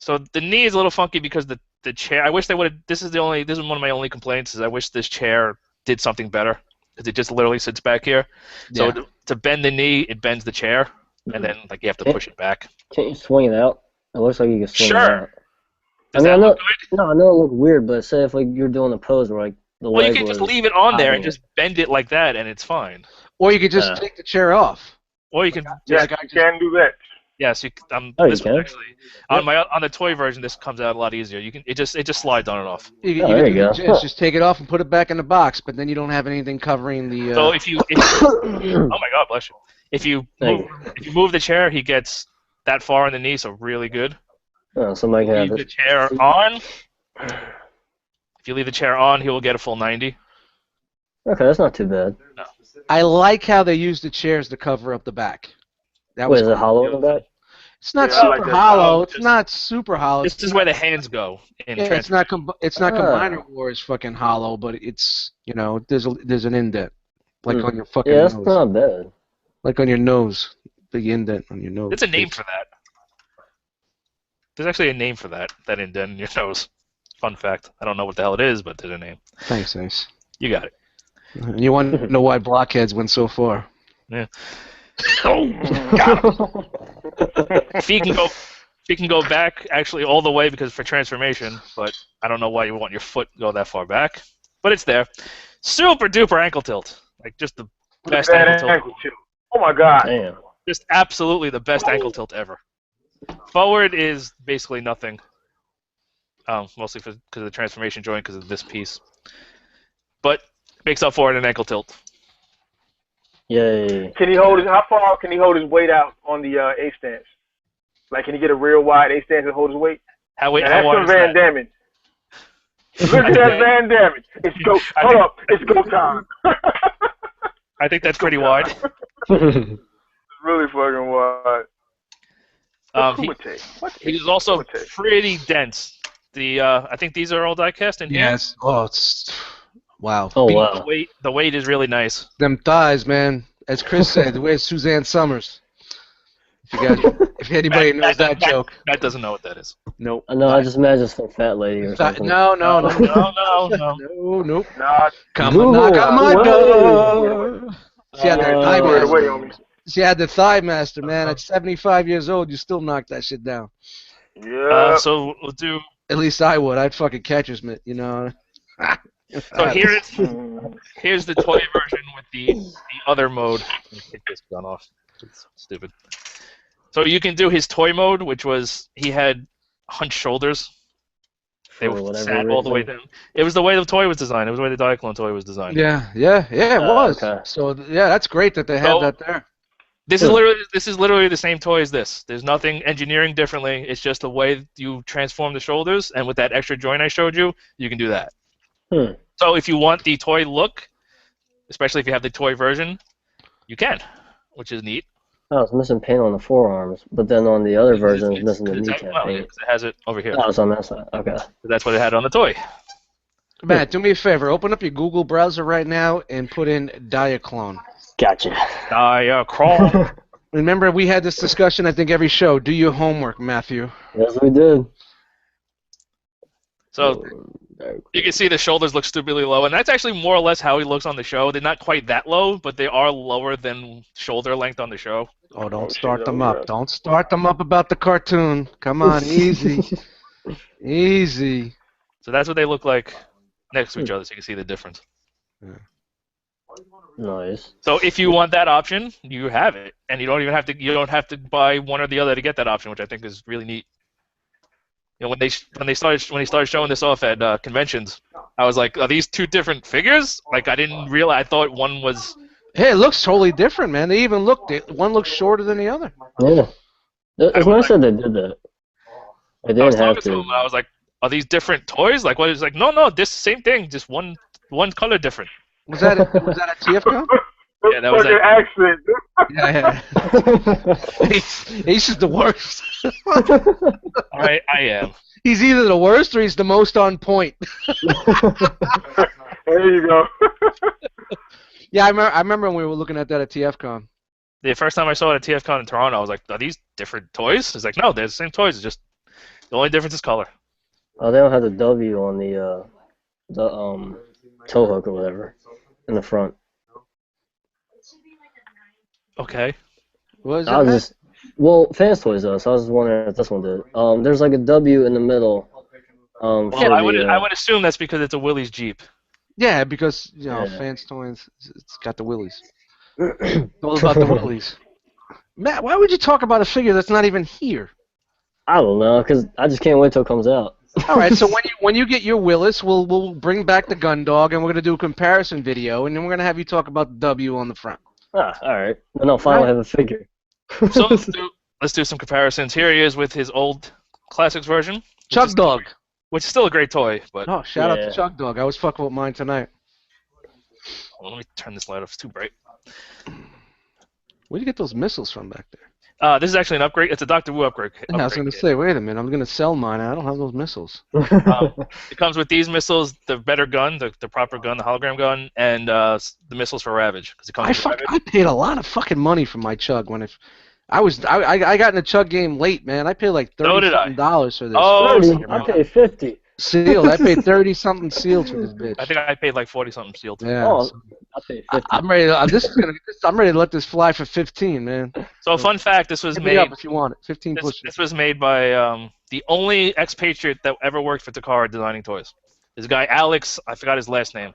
So the knee is a little funky because the chair. I wish they would have. This is one of my only complaints. Is I wish this chair did something better because it just literally sits back here. So Yeah. to bend the knee, it bends the chair, and then like you have to push it back. Can't you swing it out? It looks like you can swing Sure. it out. Does I that know, look good? no, I know it look weird, but say if like you're doing a pose where like the Well, you leg can just was leave it on there and hiding just bend it like that, and it's fine. Or you could just Yeah. take the chair off. Or you can Yeah, just Like I you just- can do that. yes, Oh, you this one can? actually on the toy version. This comes out a lot easier. You can it just slides on and off. You, Oh, you there can you go. just take it off and put it back in the box, but then you don't have anything covering the. So if you oh my god, bless you. If you Thank move the chair, he gets that far in the knee, so really good. Oh, somebody can have Leave the this. chair on. If you leave the chair on, he will get a full 90. Okay, that's not too bad. I like how they use the chairs to cover up the back. That Wait, was is it hollow in the back? It's not Yeah, I super like that. hollow. It's Just- not super hollow. This is where the hands go in Yeah, it's not transfer. Combiner Wars fucking hollow, but it's there's an indent like Hmm. on your fucking Yeah, that's nose, not bad. like on your nose, big indent on your nose. There's a name for that. There's actually a name for that indent in your nose. Fun fact. I don't know what the hell it is, but there's a name. Thanks, Ace. You got it. And you want to know why blockheads went so far? If he can go back actually all the way because for transformation, but I don't know why you want your foot to go that far back. But it's there. Super duper ankle tilt. Like just the best That ankle tilt. ankle tilt. Oh my god. Damn. Just absolutely the best ankle tilt ever. Forward is basically nothing. Mostly because of the transformation joint because of this piece. But makes up for it in ankle tilt. Yay. Can he hold how far can he hold his weight out on the A stance? Like, can he get a real wide A stance and hold his weight? How Now, wide that's some is Van that? Damme. Look at that Van Damme. It's go. I Hold think- up. It's go time. I think that's pretty wide. It's really fucking wide. He, What he's also Kumite? pretty dense. The I think these are all die cast in here. Yes. Oh, it's wow. Oh, The wow. weight is really nice. Them thighs, man. As Chris said, where's Suzanne Summers? If anybody knows that joke, Matt doesn't know what that is. nope. No, I just imagine some fat lady or something. No, No, no. no, nope. Nah, Come and knock on my door. She had the thigh Oh, wait, master. wait on me. She had the thigh master, man. At 75 years old, you still knock that shit down. Yeah. So we'll do. At least I would. I'd fucking catch his mitt, you know. So here's the toy version with the other mode. Let me take this gun off. It's stupid. So you can do his toy mode, which was he had hunched shoulders. They For were whatever sat all the way reason. down. It was the way the toy was designed. It was the way the Diaclone toy was designed. Yeah, it was. Okay. So yeah, that's great that they had So- that there. This is literally the same toy as this. There's nothing engineering differently. It's just the way you transform the shoulders, and with that extra joint I showed you, you can do that. Hmm. So if you want the toy look, especially if you have the toy version, you can, which is neat. Oh, it's missing paint on the forearms, but then on the other version, it's missing the 'cause kneecap well, paint. 'cause it has it over here. Oh, it's on that side. Okay. That's what it had on the toy. Matt, do me a favor. Open up your Google browser right now and put in Diaclone. Gotcha. Diachrome. Remember, we had this discussion, I think, every show. Do your homework, Matthew. Yes, we did. So you can see the shoulders look stupidly low, and that's actually more or less how he looks on the show. They're not quite that low, but they are lower than shoulder length on the show. Oh, don't start them up. Don't start them up about the cartoon. Come on, easy. Easy. So that's what they look like next to each other, so you can see the difference. Nice. So if you want that option, you have it, and you don't have to buy one or the other to get that option, which I think is really neat. You know, when he started showing this off at conventions, I was like, are these two different figures? Like, I didn't realize. I thought one was. Hey, it looks totally different, man. They even one looks shorter than the other. Yeah. It's nice that they did that. They I was didn't have talking to him. I was like, are these different toys? Like, what? He's like, no, this same thing, just one color different. Was that a TFCon? Yeah, that was fucking accent. Yeah. He's just the worst. I am. He's either the worst or he's the most on point. There you go. Yeah, I remember when we were looking at that at TFCon. The first time I saw it at TFCon in Toronto, I was like, are these different toys? It's like, no, they're the same toys. It's just the only difference is color. Oh, they don't have the W on the toe hook or whatever in the front. Okay. What is I was it? just Fans Toys does. So I was just wondering if this one did. There's like a W in the middle. Well, I would assume that's because it's a Willys Jeep. Yeah, because Yeah. Fans Toys, it's got the willies. All about the willies. Matt, why would you talk about a figure that's not even here? I don't know, cause I just can't wait till it comes out. All right, so when you get your Willis, we'll bring back the Gundog, and we're gonna do a comparison video, and then we're gonna have you talk about the W on the front. All right. Then I'll finally have a figure. So let's do some comparisons. Here he is with his old classics version, Chug Dog. which is still a great toy. But Oh, shout out Yeah. to Chug Dog. I was fucking with mine tonight. let me turn this light off. It's too bright. Where'd you get those missiles from back there? This is actually an upgrade. It's a Dr. Wu upgrade. I was gonna say, wait a minute, I'm gonna sell mine. I don't have those missiles. It comes with these missiles, the better gun, the proper gun, the hologram gun, and the missiles for Ravage. Because it comes with Ravage. I paid a lot of fucking money for my Chug when I got in the Chug game late, man. I paid like So did I. $30 for this. Oh, 30. I paid 50. Sealed. I paid 30 something sealed for this bitch. I think I paid like 40 something sealed. Yeah. Oh, I paid 50. I'm ready. I'm ready to let this fly for 15, man. So fun fact, this was Hit me made. up if you want it. 15 push. This was made by the only expatriate that ever worked for Takara designing toys. This guy Alex, I forgot his last name,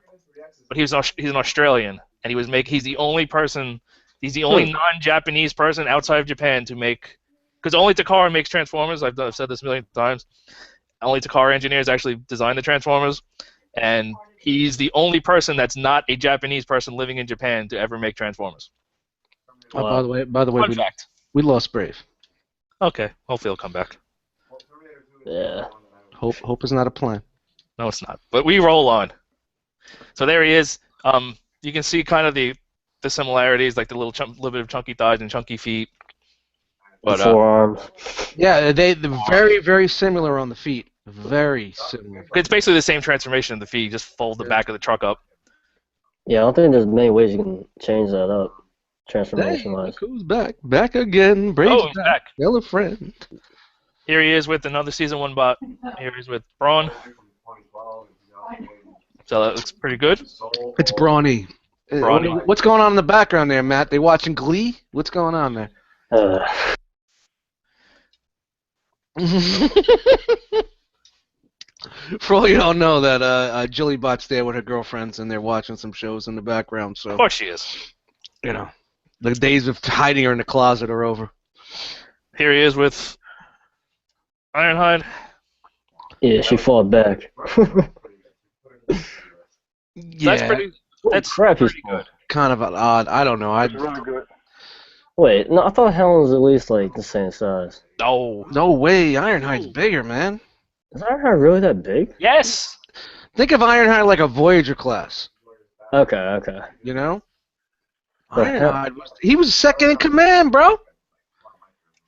but he's an Australian, and he's the only person, he's the only non-Japanese person outside of Japan to make, because only Takara makes Transformers. I've said this a million times. Only Takara engineers actually design the Transformers, and he's the only person that's not a Japanese person living in Japan to ever make Transformers. Oh, by the way, Fun fact. we lost Brave. Okay, hopefully he'll come back. Yeah. Hope is not a plan. No, it's not. But we roll on. So there he is. You can see kind of the similarities, like the little bit of chunky thighs and chunky feet. But Forearms. Yeah, they're very, very similar on the feet. Very similar. it's basically the same transformation of the feet. You just fold the back of the truck up. Yeah, I don't think there's many ways you can change that up, transformation-wise. Hey, who's back? Back again. Brave's He's back. Tell a friend. Here he is with another Season 1 bot. Here he's with Braun. So that looks pretty good. It's Brawny. Brawny. What's going on in the background there, Matt? They watching Glee? What's going on there? For all you don't know, that Jilly Bot's there with her girlfriends, and they're watching some shows in the background. So Of course she is. you know, the days of hiding her in the closet are over. Here he is with Ironhide. Yeah, she fought back. That's pretty. That's crap, he's pretty good. Kind of odd. I don't know. It's really good. Wait, no, I thought Helen was at least like the same size. No. No way. Ironhide's bigger, man. Is Ironheart really that big? Yes. Think of Ironhide like a Voyager class. Okay. You know? Ironhide he was second in command, bro.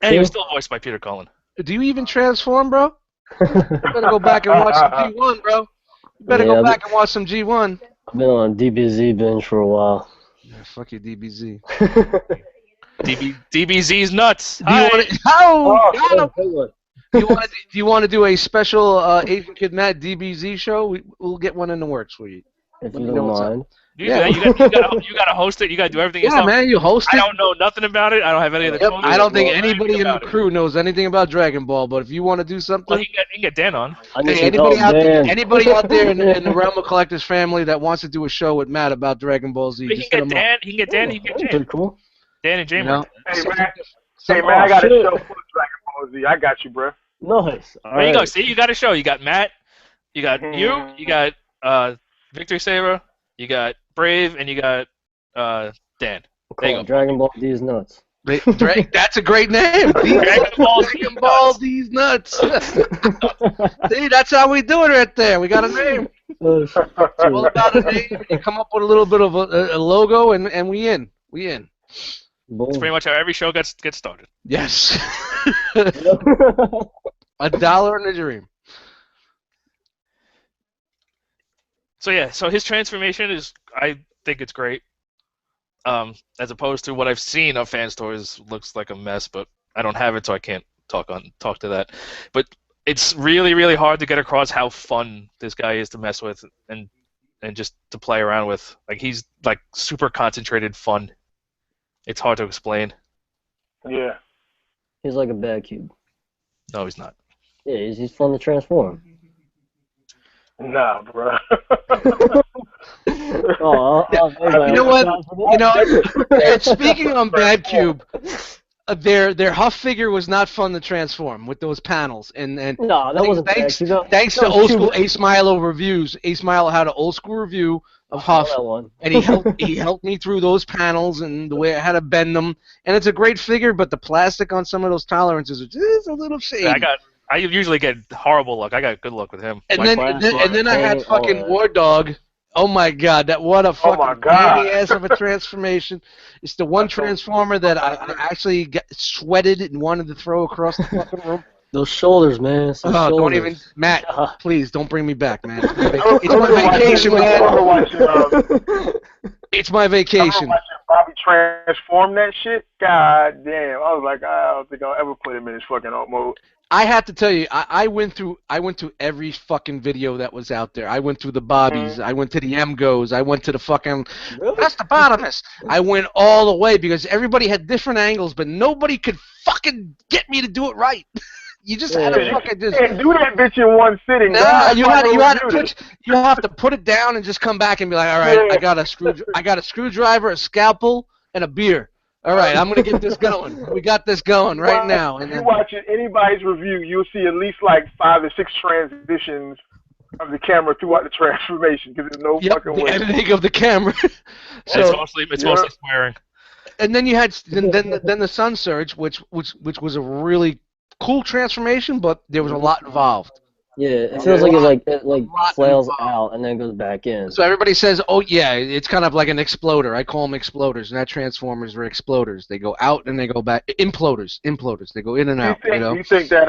And he was still voiced by Peter Cullen. Do you even transform, bro? You better go back and watch some G1, bro. You better go back and watch some G1. I've been on DBZ binge for a while. Yeah, fuck you, DBZ. DBZ's nuts. Do you want to do a special Asian Kid Matt DBZ show? We'll get one in the works for you. If you don't mind. You gotta host it. You gotta do everything yourself. Yeah, man, you host it. I don't know nothing about it. I don't have any of the. I don't think anybody in the crew knows anything about Dragon Ball. But if you want to do something, well, you can get Dan on. Hey, anybody out there in the realm of collectors family that wants to do a show with Matt about Dragon Ball Z, He can get Dan. He can get Dan. He can get James. Pretty cool. Dan and James. You know? Hey man, I got a show for Dragon Ball Z. I got you, bro. Nice. There you go. See, you got a show. You got Matt. You got you got Victory Saber. You got Brave, and you got Dan. There you go. Dragon Ball D's nuts. That's a great name. Dragon Ball D's nuts. See, that's how we do it right there. We got a name. It's all about a name. You come up with a little bit of a logo, and we in. We in. That's pretty much how every show gets started. Yes. $1 in a dream. So yeah, so his transformation is, I think it's great. As opposed to what I've seen of fan stores, looks like a mess, but I don't have it, so I can't talk to that. But it's really, really hard to get across how fun this guy is to mess with and just to play around with. Like, he's like super concentrated fun. It's hard to explain. Yeah. He's like a bad cube. No, he's not. Yeah, he's fun to transform. Nah, bro. You know what? You know, and speaking on Bad Cube, their Huff figure was not fun to transform with those panels. And no, that wasn't thanks bad. to old school Ace Milo reviews. Ace Milo had an old school review of Huff, and he helped me through those panels and the way I had to bend them. And it's a great figure, but the plastic on some of those tolerances is just a little shady. I usually get horrible luck. I got good luck with him. And then I had fucking War Dog. Oh my god, what a fucking baby ass of a transformation. It's the one transformer that I actually sweated and wanted to throw across the fucking room. Those shoulders, man. Don't even, Matt, please don't bring me back, man. It's my vacation, man. It's my vacation. Bobby transform that shit. God damn, I was like, I don't think I'll ever put him in his fucking alt mode. I have to tell you, I went through every fucking video that was out there. I went through the Bobbies, I went to the M-Goes, I went to the fucking that's the bottomest. I went all the way because everybody had different angles, but nobody could fucking get me to do it right. You just had to fucking just can't do that bitch in one sitting. Nah, you have to put it down and just come back and be like, all right, I got a screwdriver, a scalpel, and a beer. All right, I'm gonna get this going. We got this going right now. And if you watch anybody's review, you'll see at least like 5 or 6 transitions of the camera throughout the transformation because there's no fucking way. The editing of the camera. So it's mostly swearing. And then you had then the Sun Surge, which was a really cool transformation, but there was a lot involved. Yeah, it feels like it flails out and then goes back in. So everybody says, oh yeah, it's kind of like an exploder. I call them exploders, not transformers or exploders. They go out and they go back. Imploders. They go in and out. Do you think that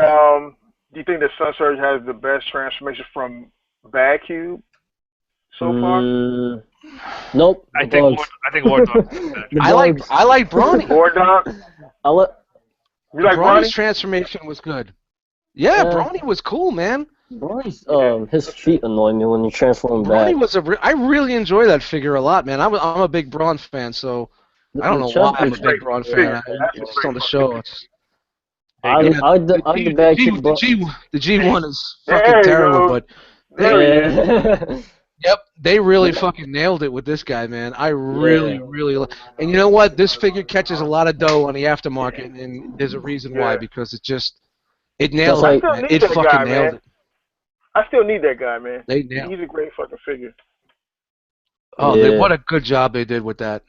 Sun Surge has the best transformation from Bad Cube so far? Nope. I think War Dog. I like Brawny. War Dog. You like Brawny's transformation was good. Yeah, Brawny was cool, man. Brawny's his feet annoy me when you transform back. Brawny was I really enjoy that figure a lot, man. I'm a big Brawn fan, so I don't know why I'm a big Brawn fan. It's on the show. The G1 is fucking terrible, but yep, they really fucking nailed it with this guy, man. I really. And you know what? This figure catches a lot of dough on the aftermarket, and there's a reason why, because it nailed it, man. It fucking nailed it. I still need that guy, man. He's a great fucking figure. Oh, what a good job they did with that.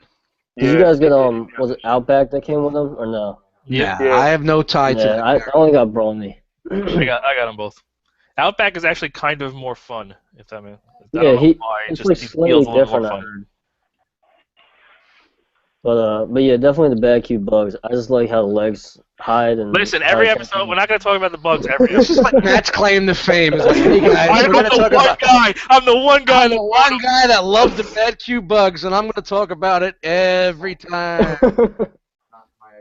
Did you guys get was it Outback that came with them or no? Yeah. I have no tie to that. I only got Brawny. I got them both. Outback is actually kind of more fun, if that means. He's like slightly different. But yeah, definitely the bad cute bugs. I just like how the legs hide and. Listen, every episode, we're not going to talk about the bugs every This is episode. like Matt's claim to fame. Is like, hey guys, I'm we're gonna the talk one about. guy. I'm the one guy. I'm the one guy that loved the bad Q bugs, and I'm going to talk about it every time.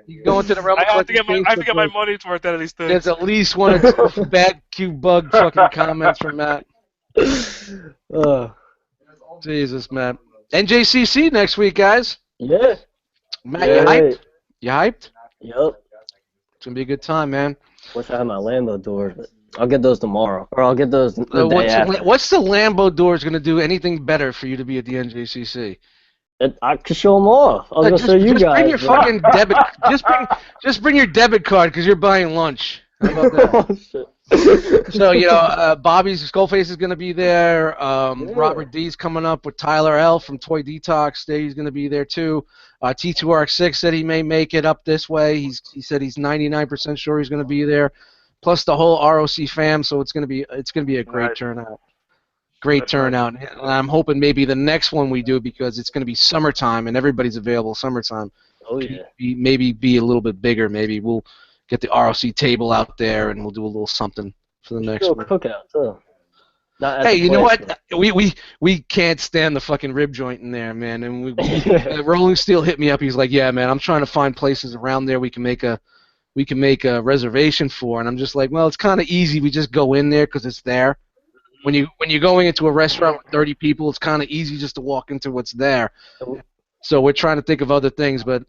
You go into the Rebel I have to get Facebook my group, money's worth out of these things. there's at least one or two bad Q bug fucking comments from Matt. Jesus, Matt. NJCC next week, guys. Yeah. Matt, you hyped? You hyped? Yep. It's gonna be a good time, man. Wish I had my Lambo doors, but I'll get those tomorrow, or I'll get those the day after. What's the Lambo doors gonna do? Anything better for you to be at the NJCC? I could show them off. I was gonna show you just guys. Bring your fucking debit. Just bring your debit card because you're buying lunch. How about that? Oh, shit. So Bobby's Skullface is gonna be there. Robert D's coming up with Tyler L from Toy Detox. He's gonna be there too. T2RX6 said he may make it up this way. He said he's 99% sure he's gonna be there. Plus the whole ROC fam. So it's gonna be a great turnout. Great turnout. And I'm hoping maybe the next one we do, because it's gonna be summertime and everybody's available summertime. Oh yeah. Maybe be a little bit bigger. Maybe we'll get the ROC table out there, and we'll do a little something for the next one. Cookout too. Hey, you know what? We can't stand the fucking rib joint in there, man. And Rolling Steel hit me up. He's like, "Yeah, man, I'm trying to find places around there we can make a reservation for." And I'm just like, "Well, it's kind of easy. We just go in there because it's there. When you're going into a restaurant with 30 people, it's kind of easy just to walk into what's there." So we're trying to think of other things, but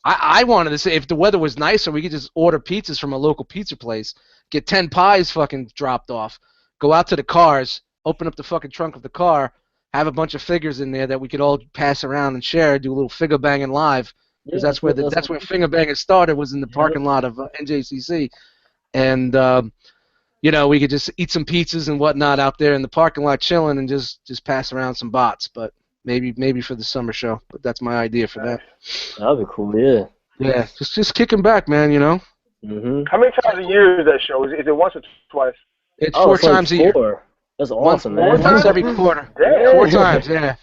I wanted to say if the weather was nicer, we could just order pizzas from a local pizza place, get 10 pies fucking dropped off, go out to the cars, open up the fucking trunk of the car, have a bunch of figures in there that we could all pass around and share, do a little figure banging live, because that's where finger banging started, was in the parking lot of NJCC, and we could just eat some pizzas and whatnot out there in the parking lot, chilling, and just pass around some bots, but. Maybe for the summer show, but that's my idea for that. That'd be cool, yeah. Yeah, just kicking back, man. Mm-hmm. How many times a year is that show? Is it once or twice? It's four times a year. That's awesome, man. Once every quarter. Damn. 4 times, yeah.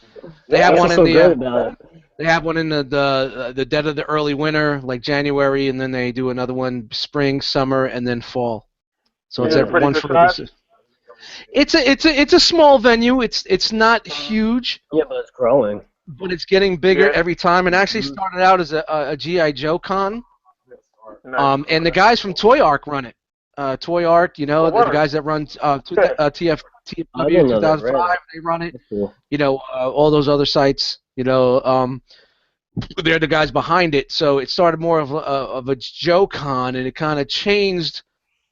They have one in the. They have one in the dead of the early winter, like January, and then they do another one spring, summer, and then fall. So it's every one for the. It's a small venue. It's not huge. Yeah, but it's growing. But it's getting bigger every time. And actually started out as a GI Joe con. Nice. And the guys from Toy Arc run it. Toy Arc, the guys that run TFW 2005, they run it. Cool. All those other sites. They're the guys behind it. So it started more of a Joe con, and it kind of changed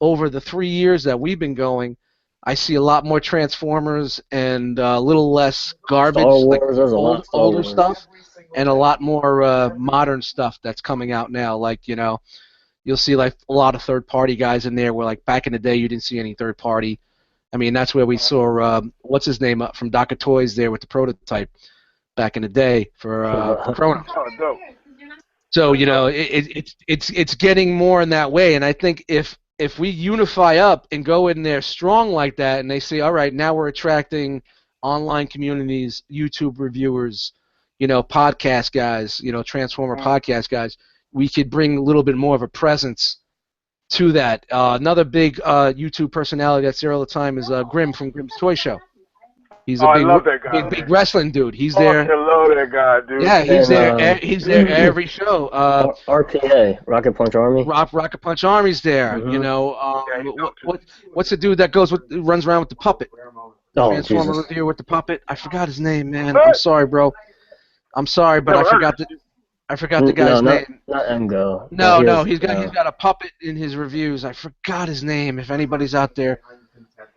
over the 3 years that we've been going. I see a lot more Transformers and a little less garbage, Star Wars, like older stuff, and a lot more modern stuff that's coming out now. Like, you'll see like a lot of third-party guys in there where like back in the day you didn't see any third-party. I mean, that's where we saw, what's his name, from Maketoys there with the prototype back in the day for Chrono. Oh, dope. So, it's getting more in that way, and I think if we unify up and go in there strong like that, and they say, all right, now we're attracting online communities, YouTube reviewers, podcast guys, Transformer podcast guys, we could bring a little bit more of a presence to that. Another big YouTube personality that's there all the time is Grim from Grim's Toy Show. He's a I love that guy, big wrestling dude. He's there. I love that guy, dude. Yeah, he's there. He's there every show. RPA, Rocket Punch Army. Rocket Punch Army's there. What's the dude that runs around with the puppet? Transformer reviewer with the puppet. I forgot his name, man. I'm sorry, bro. I'm sorry, but I forgot the guy's name. Not Emgo. No, he's got a puppet in his reviews. I forgot his name. If anybody's out there,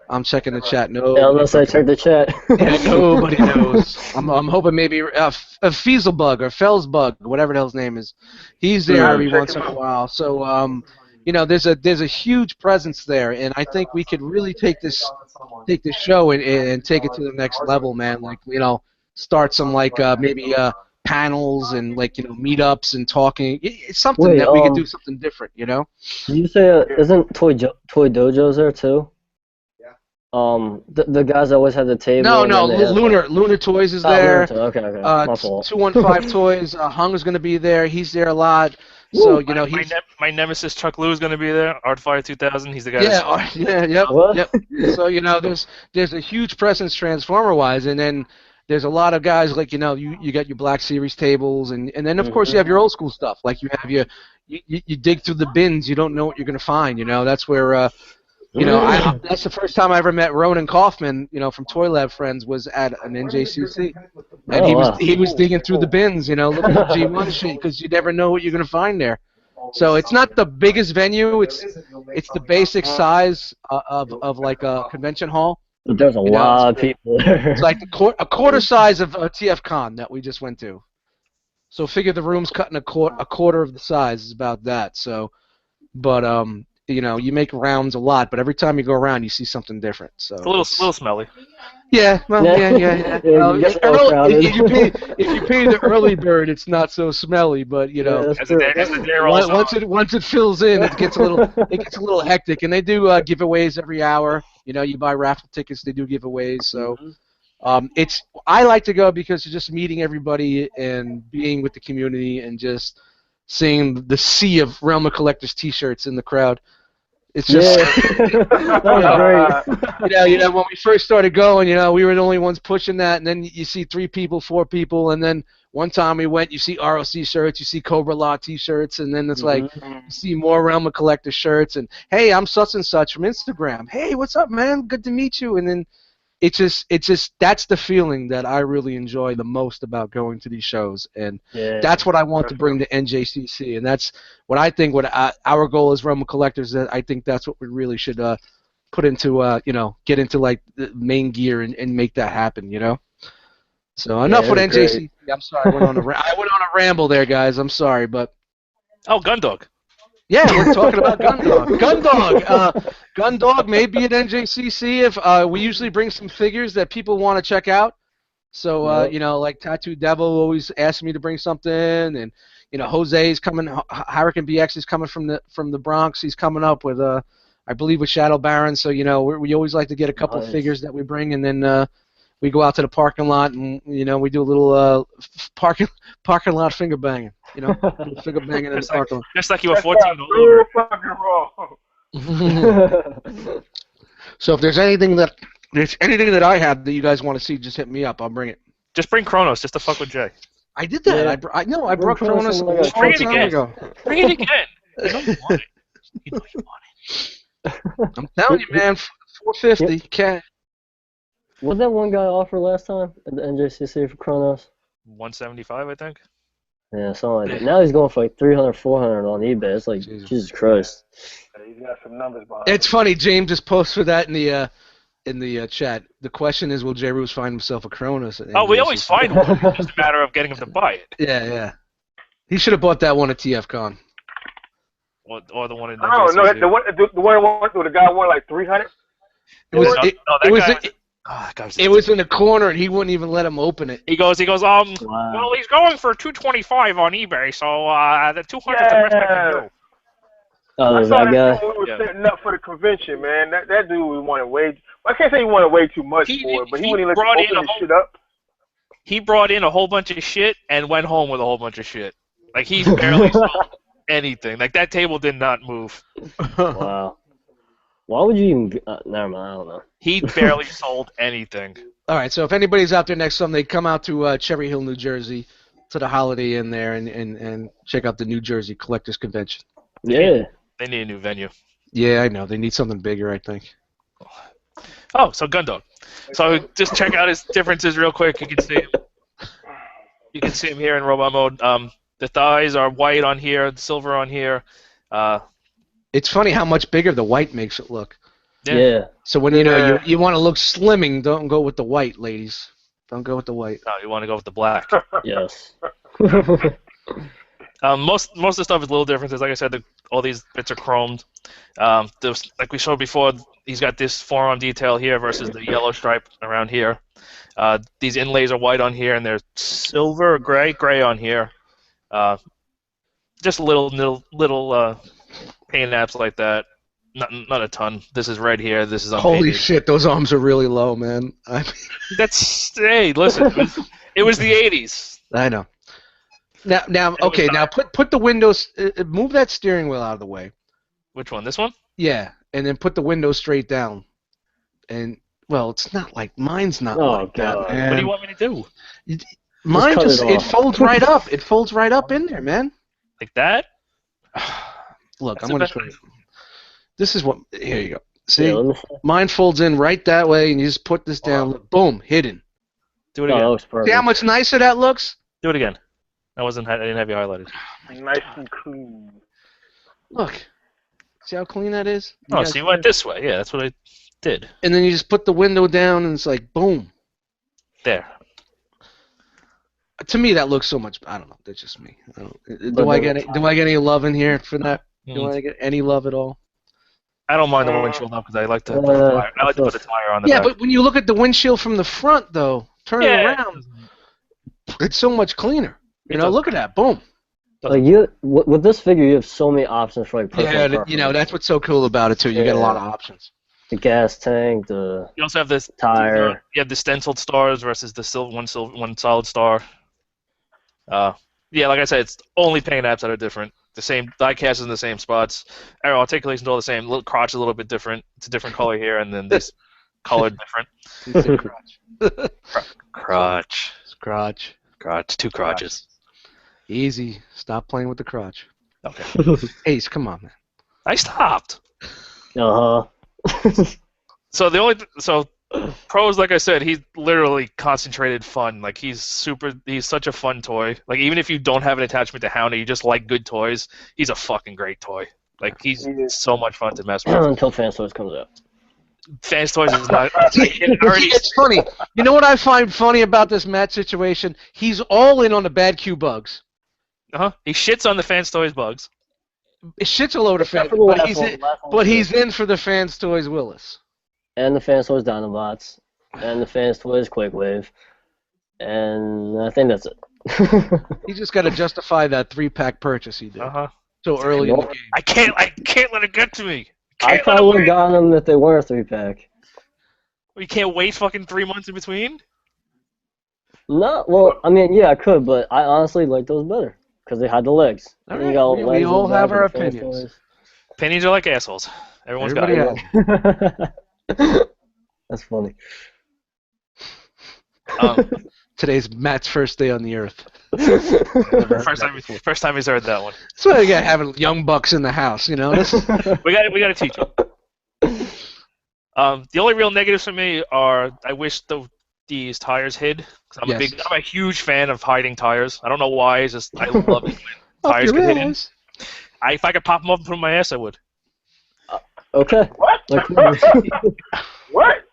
I'm checking the chat. No. Yeah, unless I check the chat. Yeah, nobody knows. I'm hoping maybe a Fieselbug or Felsbug, whatever the hell's name is. He's there every once in a while. So there's a huge presence there, and I think we could really take this show and take it to the next level, man. Like start some maybe panels and meetups and talking. It's something that we could do something different. Did you say isn't Toy Dojo's there too? The guys always had the table. No, and no, then they had, Lunar Toys is oh, there. Okay. My fault. 215 Toys. Hung's gonna be there. He's there a lot. Woo. So you know he's. My nemesis Chuck Lou is going to be there. Artfire 2000. He's the guy. Yeah, yep, What? yep. So you know, there's a huge presence Transformer-wise, and then there's a lot of guys like you got your Black Series tables, and then of course you have your old school stuff, like you have you dig through the bins, you don't know what you're gonna find. That's where that's the first time I ever met Ronan Kaufman, from Toy Lab Friends, was at an NJCC, and he was digging through the bins, looking at G1 shit, because you never know what you're gonna find there. So it's not the biggest venue. It's the basic size of like a convention hall. But there's a lot of people there. It's like a quarter size of TF Con that we just went to. So figure the room's cutting a quarter of the size is about that. So, but you make rounds a lot, but every time you go around, you see something different. So It's a little smelly. Yeah, well, yeah. If you pay the early bird, it's not so smelly, but as the day rolls on. once it fills in, it gets a little hectic, and they do giveaways every hour. You buy raffle tickets, they do giveaways. So I like to go because you're just meeting everybody and being with the community and just seeing the sea of Realm of Collectors T-shirts in the crowd. It's just that was great. when we first started going, we were the only ones pushing that, and then you see 3 people, 4 people, and then one time we went, you see ROC shirts, you see Cobra Law T-shirts, and then it's like you see more Realm of Collector shirts, and hey, I'm such and such from Instagram. Hey, what's up, man? Good to meet you. And then it's just that's the feeling that I really enjoy the most about going to these shows, and that's what I want to bring to NJCC, and that's what I think our goal as Realm of Collectors. That I think that's what we really should put into get into like the main gear and make that happen. So enough with NJCC. I'm sorry, I went on a ramble there, guys. I'm sorry, but Gundog. yeah, we're talking about Gundog. Gundog may be at NJCC if we usually bring some figures that people want to check out. So like Tattoo Devil always asks me to bring something, and Jose's coming. Hurricane BX is coming from the Bronx. He's coming up with I believe with Shadow Baron. So we always like to get a couple of figures that we bring, and then we go out to the parking lot and we do a little parking lot finger banging. Finger banging in the parking lot. Just like you were 14 all over. So if there's anything that I have that you guys want to see, just hit me up. I'll bring it. Just bring Kronos just to fuck with Jay. I did that. Yeah. I brought Kronos a long Bring it time again. ago. Bring it again. You know you want it. You know you want it. I'm telling you, man. $450 cash. What did that one guy offer last time at the NJCC for Kronos? 175, I think. Yeah, something like that. Now he's going for like 300, 400 on eBay. It's like, Jesus Christ. He's got some numbers behind. It's funny. James just posted that in the chat. The question is, will J. Roos find himself a Kronos? We always find one. It's just a matter of getting him to buy it. Yeah. He should have bought that one at TFCon. Or the one in Oh no, the one the guy won like 300. It was in the corner, and he wouldn't even let him open it. He goes, Wow. well, he's going for 225 on eBay, so the 200 is the best I can do. Oh, there's I saw that guy. Dude was setting up for the convention, man. That dude wanted way. I can't say he wanted way too much for it, but he wouldn't even let you open his shit up. He brought in a whole bunch of shit and went home with a whole bunch of shit. Like, he barely sold anything. Like, that table did not move. Wow. Why would you even... never mind, I don't know. He barely sold anything. All right, so if anybody's out there next Sunday, come out to Cherry Hill, New Jersey, to the Holiday Inn there, and check out the New Jersey Collectors Convention. Yeah. They need a new venue. Yeah, I know. They need something bigger, I think. Oh, so Gundog. So just check out his differences real quick. You can see him. You can see him here in robot mode. The thighs are white on here, silver on here. It's funny how much bigger the white makes it look. Yeah. So when you want to look slimming, don't go with the white, ladies. Don't go with the white. No, you want to go with the black. Yes. Most of the stuff is little differences. Like I said, all these bits are chromed. Like we showed before, he's got this forearm detail here versus the yellow stripe around here. These inlays are white on here, and they're silver or gray on here. Just little paint apps like that. not a ton. This is red here. This is Holy unpainted. shit, those arms are really low, man. Hey, listen, it was the 80s. I know. Now, okay. Now, put the windows. Move that steering wheel out of the way. Which one? This one? Yeah, and then put the window straight down. And well, it's not like mine's not Oh, like that, God. man. What do you want me to do? Mine cut just it it off. folds right up. It folds right up in there, man. Like that? Look, That's I'm gonna the show best- you. This is what. Here you go. See, Yeah, let me see. mine folds in right that way, and you just put this down. Look, boom, hidden. Do it Oh, that again. looks perfect. See how much nicer that looks? Do it again. I didn't have you highlighted. Nice and clean. Look. See how clean that is? Oh, guys so you see went that? this way. Yeah, that's what I did. And then you just put the window down, and it's like boom. There. To me, that looks so much. I don't know. That's just me. Do But I then- get any love in here for that? Do I get any love at all? I don't mind the windshield up because I like to put the tire on the Yeah, back. but when you look at the windshield from the front, though, turn it around, it's so much cleaner. You know, look at that. Boom. Like with this figure, you have so many options for like personal Yeah, you know, that's what's so cool about it, too. You get a lot of options. the gas tank, the You also have this tire. You have the stenciled stars versus the one solid star. Yeah, like I said, it's only paint apps that are different. The same die cast is in the same spots. Articulation's all the same. Little crotch is a little bit different. It's a different color here, and then this colored different. Crotch. Crotch. Two crotches. Easy. Stop playing with the crotch. Okay. Ace, come on, man. I stopped. Uh-huh. So pros, like I said, he's literally concentrated fun. Like he's such a fun toy. Like even if you don't have an attachment to Hound, you just like good toys, he's a fucking great toy. Like he's so much fun to mess with. Until Fans Toys comes out. Fans Toys is not. It's funny. You know what I find funny about this Matt situation? He's all in on the bad Q bugs. He shits on the Fans Toys bugs. It shits all over the fans, Except for the but last he's one- in, last one but was he's good. in for the Fans Toys Willis. And the Fans Toys Dinobots. And the Fans Toys Quake Wave. And I think that's it. He just got to justify that 3-pack purchase he did so early in the game. I can't let it get to me. I probably would have gotten them if they weren't a 3-pack. We can't wait fucking 3 months in between. No, well, I mean, yeah, I could, but I honestly like those better because they had the legs. All You right, got we legs all in the have back our of the Fans opinions. Opinions are like assholes. Everyone's got Everybody it. has. That's funny. Today's Matt's first day on the earth. First time he's heard that one. That's why you got having young bucks in the house, you know. This is, We got to teach him. The only real negatives for me are I wish these tires hid. Cause I'm a huge fan of hiding tires. I don't know why. It's just I love it when tires get hidden. If I could pop them up and put them in my ass, I would. Okay. What? Like, What?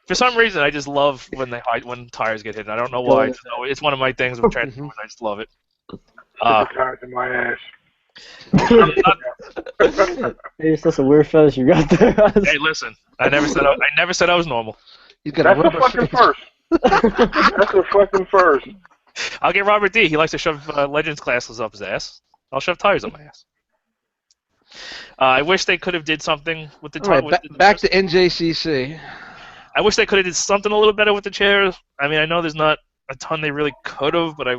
For some reason, I just love when tires get hidden. I don't know why. It's one of my things with Transformers. I just love it. Put the tires in my ass. it's just a weird fetish you got there. Hey, listen. I never said I was normal. He's got That's a the rubber fucking face. first. That's the fucking first. I'll get Robert D. He likes to shove Legends classes up his ass. I'll shove tires up my ass. I wish they could have did something with the All right, tires. back to NJCC. I wish they could have did something a little better with the chairs. I mean, I know there's not a ton they really could have, but I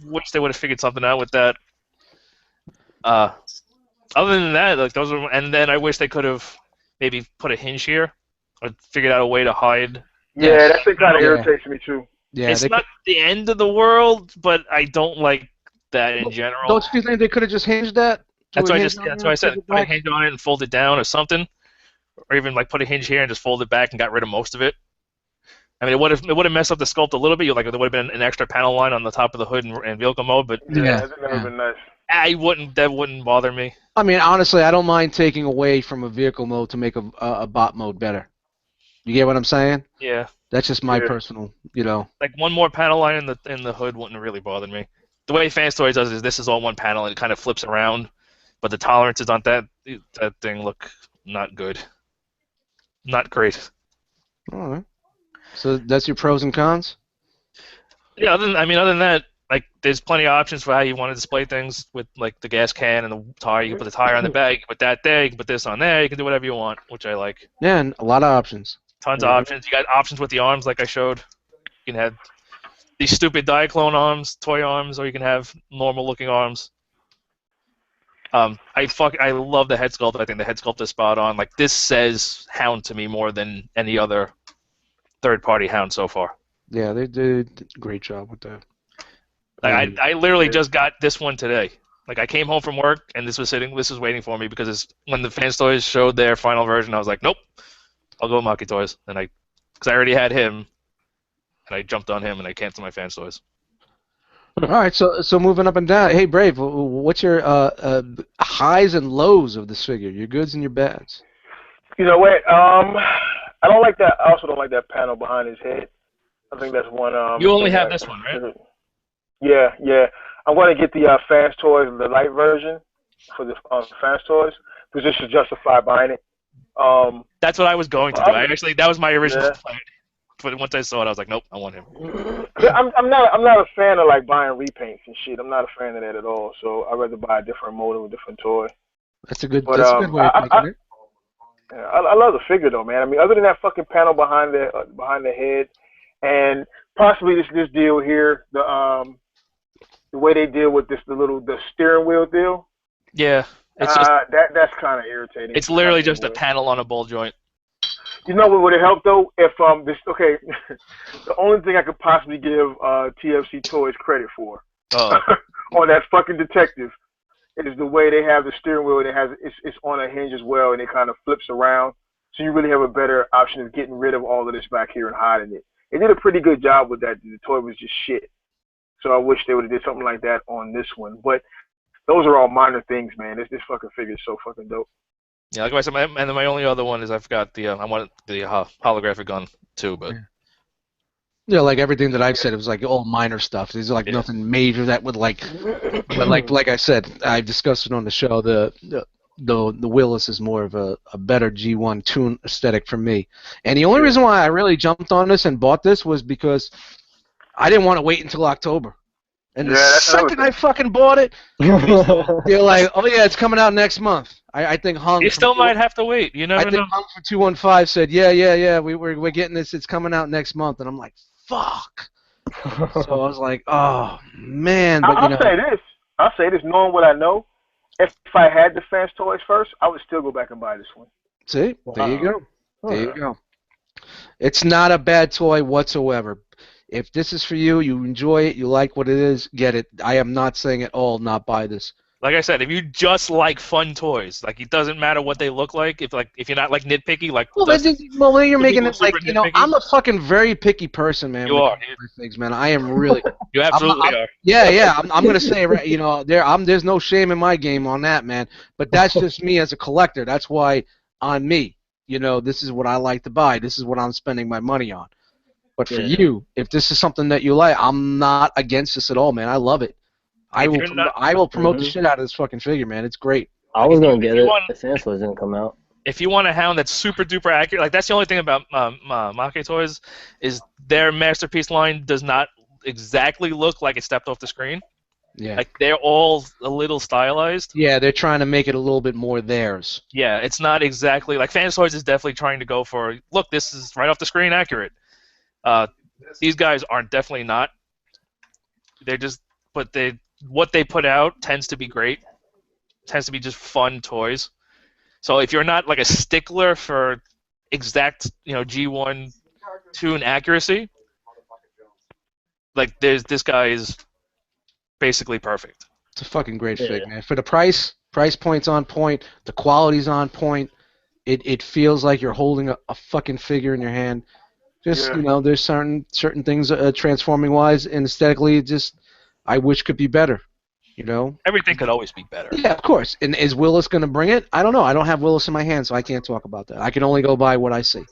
wish they would have figured something out with that. Other than that, like those are, and then I wish they could have maybe put a hinge here or figured out a way to hide. Yeah, that thing kind of irritates me too. Yeah, It's not the end of the world, but I don't like that in general. Don't you think they could have just hinged that? That's why I said put a back? hinge on it and fold it down or something, or even like put a hinge here and just fold it back and got rid of most of it. I mean, it would have messed up the sculpt a little bit. Like there would have been an extra panel line on the top of the hood and vehicle mode, but Yeah. That would have been nice. that wouldn't bother me. I mean, honestly, I don't mind taking away from a vehicle mode to make a bot mode better. You get what I'm saying? Yeah, That's just my personal, you know. like one more panel line in the hood wouldn't really bother me. The way Fans Toys does it is this is all one panel and it kind of flips around, but the tolerances on that thing look not good, not great. All right. So that's your pros and cons? Yeah, other than that, like there's plenty of options for how you want to display things with like the gas can and the tire. You can put the tire on the bag, you can put that there, you can put this on there, you can do whatever you want, which I like. Yeah, and a lot of options. Tons of options. You got options with the arms, like I showed. You can have these stupid Diaclone arms, toy arms, or you can have normal looking arms. I love the head sculpt. I think the head sculpt is spot on. Like this says Hound to me more than any other third-party Hound so far. Yeah, they did a great job with that. Like, I literally just got this one today. Like I came home from work and this was waiting for me because when the Fans Toys showed their final version, I was like, nope, I'll go with Maketoys, and because I already had him, and I jumped on him and I canceled my Fans Toys. All right, so moving up and down. Hey, Brave, what's your highs and lows of this figure? Your goods and your bads. You know what? I don't like that. I also don't like that panel behind his head. I think that's one. You only have this one, right? Yeah. I'm going to get the Fans Toys, the light version for the Fans Toys, because this should justify buying it. That's what I was going to do. That was my original plan. But once I saw it, I was like, nope, I want him. I'm not a fan of like buying repaints and shit. I'm not a fan of that at all. So I'd rather buy a different model, a different toy. That's a good way of making it. I love the figure though, man. I mean, other than that fucking panel behind the head, and possibly this deal here, the way they deal with the steering wheel deal. Yeah, it's just that's kind of irritating. It's literally just a panel on a ball joint. You know what would it help though if the only thing I could possibly give TFC Toys credit for on that fucking detective is the way they have the steering wheel. It's on a hinge as well, and it kind of flips around, so you really have a better option of getting rid of all of this back here and hiding it. They did a pretty good job with that. The toy was just shit, so I wish they would have did something like that on this one. But those are all minor things, man. This fucking figure is so fucking dope. Yeah, like I said, and then my only other one is I've got I want the holographic gun too, but yeah, like everything that I've said, it was like all minor stuff. These are like nothing major that would like, but like I said, I've discussed it on the show. The Willis is more of a better G1 tune aesthetic for me, and the only reason why I really jumped on this and bought this was because I didn't want to wait until October. And the second I fucking bought it, you're like, oh yeah, it's coming out next month. I think Hung. You still might have to wait. You never know. I think Hung for 215 said, yeah, we're getting this. It's coming out next month, and I'm like, fuck. So I was like, oh man. But I'll say this, knowing what I know. If I had the Fans Toys first, I would still go back and buy this one. See, there you go. There you go. It's not a bad toy whatsoever. If this is for you, you enjoy it, you like what it is, get it. I am not saying at all not buy this. Like I said, if you just like fun toys, like it doesn't matter what they look like. If you're not like nitpicky, like well, you're making it like nitpicky. I'm a fucking very picky person, man. You are, things, man. I am really. You absolutely are. Yeah. I'm gonna say, there's no shame in my game on that, man. But that's just me as a collector. That's why on me, this is what I like to buy. This is what I'm spending my money on. But for you, if this is something that you like, I'm not against this at all, man. I love it. I will promote the shit out of this fucking figure, man. It's great. I was gonna get it if Fans Toys didn't come out. If you want a Hound that's super duper accurate, like that's the only thing about Maketoys is their masterpiece line does not exactly look like it stepped off the screen. Yeah. Like they're all a little stylized. Yeah, they're trying to make it a little bit more theirs. Yeah, it's not exactly like Fans Toys is definitely trying to go for look, this is right off the screen accurate. These guys aren't definitely not. They're just, what they put out tends to be great. Tends to be just fun toys. So if you're not like a stickler for exact, G1 tune accuracy, like this guy is basically perfect. It's a fucking great fig, man. For the price point's on point. The quality's on point. It feels like you're holding a fucking figure in your hand. Just there's certain things transforming wise and aesthetically, just I wish could be better. Everything could always be better. Yeah, of course. And is Willis going to bring it? I don't know. I don't have Willis in my hand, so I can't talk about that. I can only go by what I see.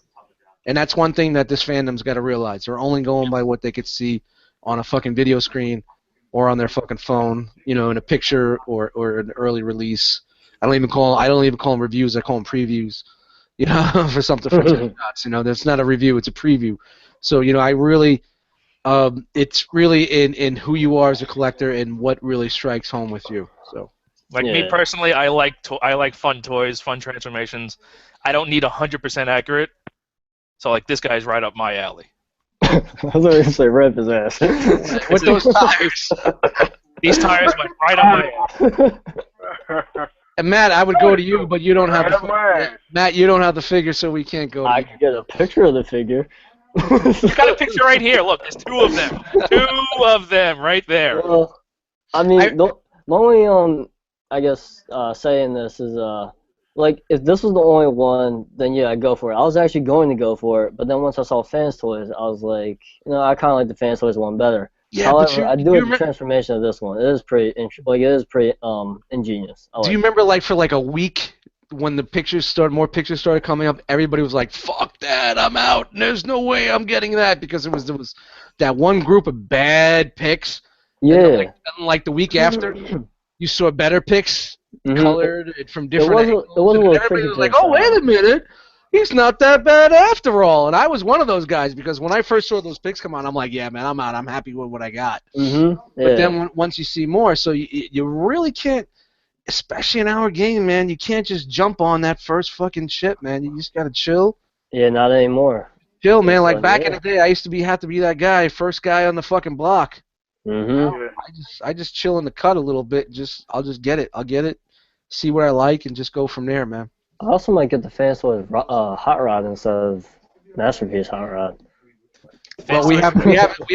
And that's one thing that this fandom's got to realize. They're only going by what they could see on a fucking video screen or on their fucking phone, in a picture or an early release. I don't even call them reviews. I call them previews. For something for 10 shots. That's not a review, it's a preview. So, I really It's really in who you are as a collector and what really strikes home with you. So. Like me personally, I like fun toys, fun transformations. I don't need 100% accurate. So like this guy's right up my alley. I was going to say rip his ass. With those tires. These tires went right up my alley. And Matt, I would go to you, but you don't have the Matt, you don't have the figure, so we can't go. I can get a picture of the figure. You got a picture right here. Look, there's 2 of them. 2 of them right there. Well, I mean, the only I guess saying this is like if this was the only one, then yeah, I'd go for it. I was actually going to go for it, but then once I saw Fans Toys, I was like, I kind of like the Fans Toys one better. Yeah, however, but I do like the transformation of this one. It is pretty ingenious. Do you remember like for like a week when the more pictures started coming up, everybody was like, "Fuck that, I'm out. There's no way I'm getting that," because there was that one group of bad pics. Yeah. And then, like the week after, you saw better pics colored from different angles. It was a little everybody was like, "Oh, wait a minute. He's not that bad after all." And I was one of those guys because when I first saw those pics come on, I'm like, yeah, man, I'm out. I'm happy with what I got. Yeah. But then once you see more, so you really can't, especially in our game, man, you can't just jump on that first fucking shit, man. You just got to chill. Yeah, not anymore. Chill, man. Like back in the day, I used to have to be that guy, first guy on the fucking block. I just chill in the cut a little bit. I'll just get it. I'll get it, see what I like, and just go from there, man. I also might get the Fans Toys Hot Rod instead of Masterpiece Hot Rod. Well, we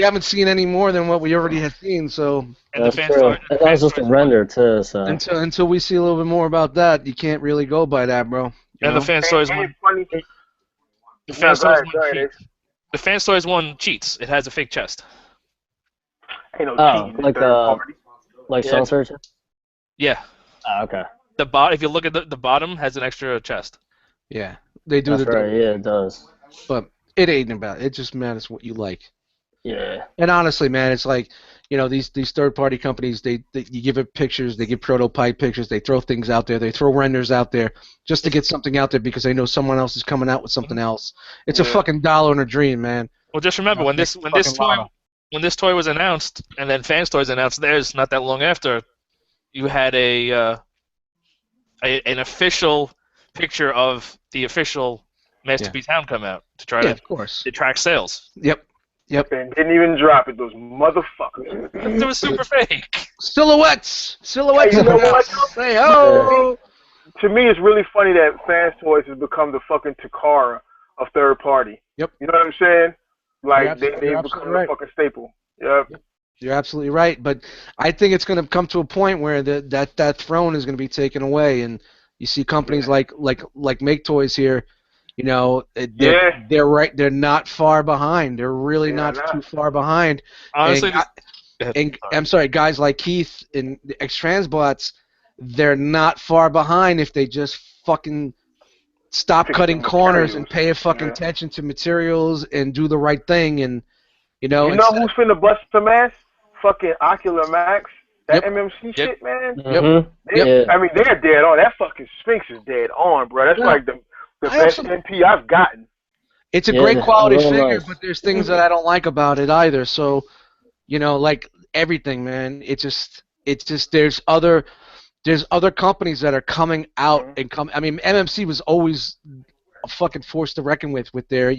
haven't seen any more than what we already have seen, so. That's true. And that was just a render too, so. Until we see a little bit more about that, you can't really go by that, bro. And the Fans Toys one. The Fans Toys one cheats. It has a fake chest. Ain't no cheating. Like Sun Search? Yeah. Okay. If you look at the bottom, has an extra chest. Yeah, they do. That's right. Yeah, it does. But it ain't about it. It just matters what you like. Yeah. And honestly, man, it's like these third-party companies. You give it pictures, they give prototype pictures, they throw things out there, they throw renders out there just to get something out there because they know someone else is coming out with something else. It's a fucking dollar and a dream, man. Well, just remember when this toy was announced, and then Fans Toys announced theirs not that long after, you had an official picture of the official Masterpiece Hound come out to try to of course. Attract sales. Yep. And didn't even drop it, those motherfuckers. It was super fake. Silhouettes. Hey, you know what? Say ho. To me, it's really funny that Fans Toys has become the fucking Takara of third party. Yep. You know what I'm saying? Like they you're become right. a fucking staple. Yep. You're absolutely right, but I think it's going to come to a point where that throne is going to be taken away, and you see companies like Maketoys here. They're right. They're not far behind. They're really not too far behind. Honestly, and I'm sorry, guys like Keith and the X-Transbots, they're not far behind if they just fucking stop cutting corners and pay a fucking attention to materials and do the right thing. And you know who's finna bust some ass? Fucking Ocular Max. That MMC shit, man. I mean, they're dead on. That fucking Sphinx is dead on, bro. That's like the best MP I've gotten. It's a great quality figure, but there's things that I don't like about it either. So, like everything, man. It's just there's other companies that are coming out and come. I mean, MMC was always a fucking force to reckon with their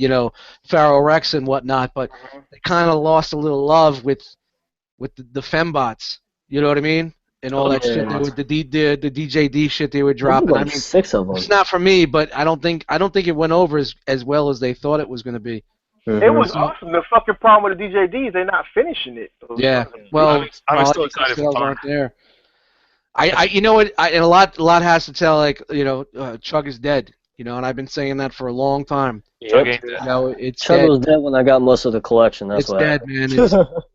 Pharaoh Rex and whatnot, but they kind of lost a little love with the fembots. You know what I mean? And all that shit. The DJD shit they were dropping. Like 6 of them. It's not for me, but I don't think it went over as well as they thought it was going to be. It was awesome. The fucking problem with the DJD is they're not finishing it. Well, I'm still excited for aren't there. You know what? And a lot has to tell. Like Chug is dead. And I've been saying that for a long time. Chug was dead when I got most of the collection. That's why. It's dead, man.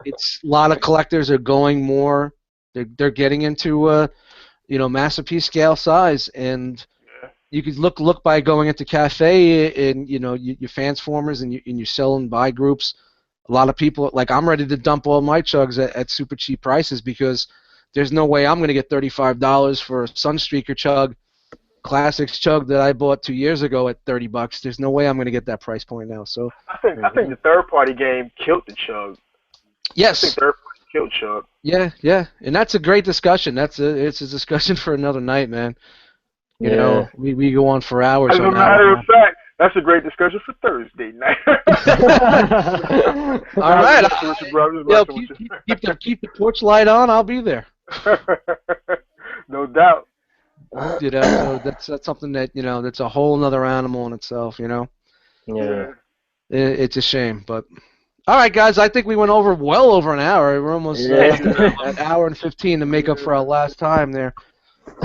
It's a lot of collectors are going more. They're getting into masterpiece scale size, and you could look by going into cafe and your fans formers and you sell and buy groups. A lot of people I'm ready to dump all my chugs at super cheap prices because there's no way I'm going to get $35 for a Sunstreaker chug, Classics chug that I bought 2 years ago at $30. There's no way I'm going to get that price point now. So I think the third party game killed the chug. Yes. I think they're killed Chuck. Yeah, and that's a great discussion. It's a discussion for another night, man. You know, we go on for hours As a on matter that. of fact, that's a great discussion for Thursday night. All right. Keep the porch light on. I'll be there. No doubt. You know, so that's something that that's a whole other animal in itself. You know. Yeah. It's a shame, but. All right, guys. I think we went well over an hour. We're almost an hour and 15 to make up for our last time there.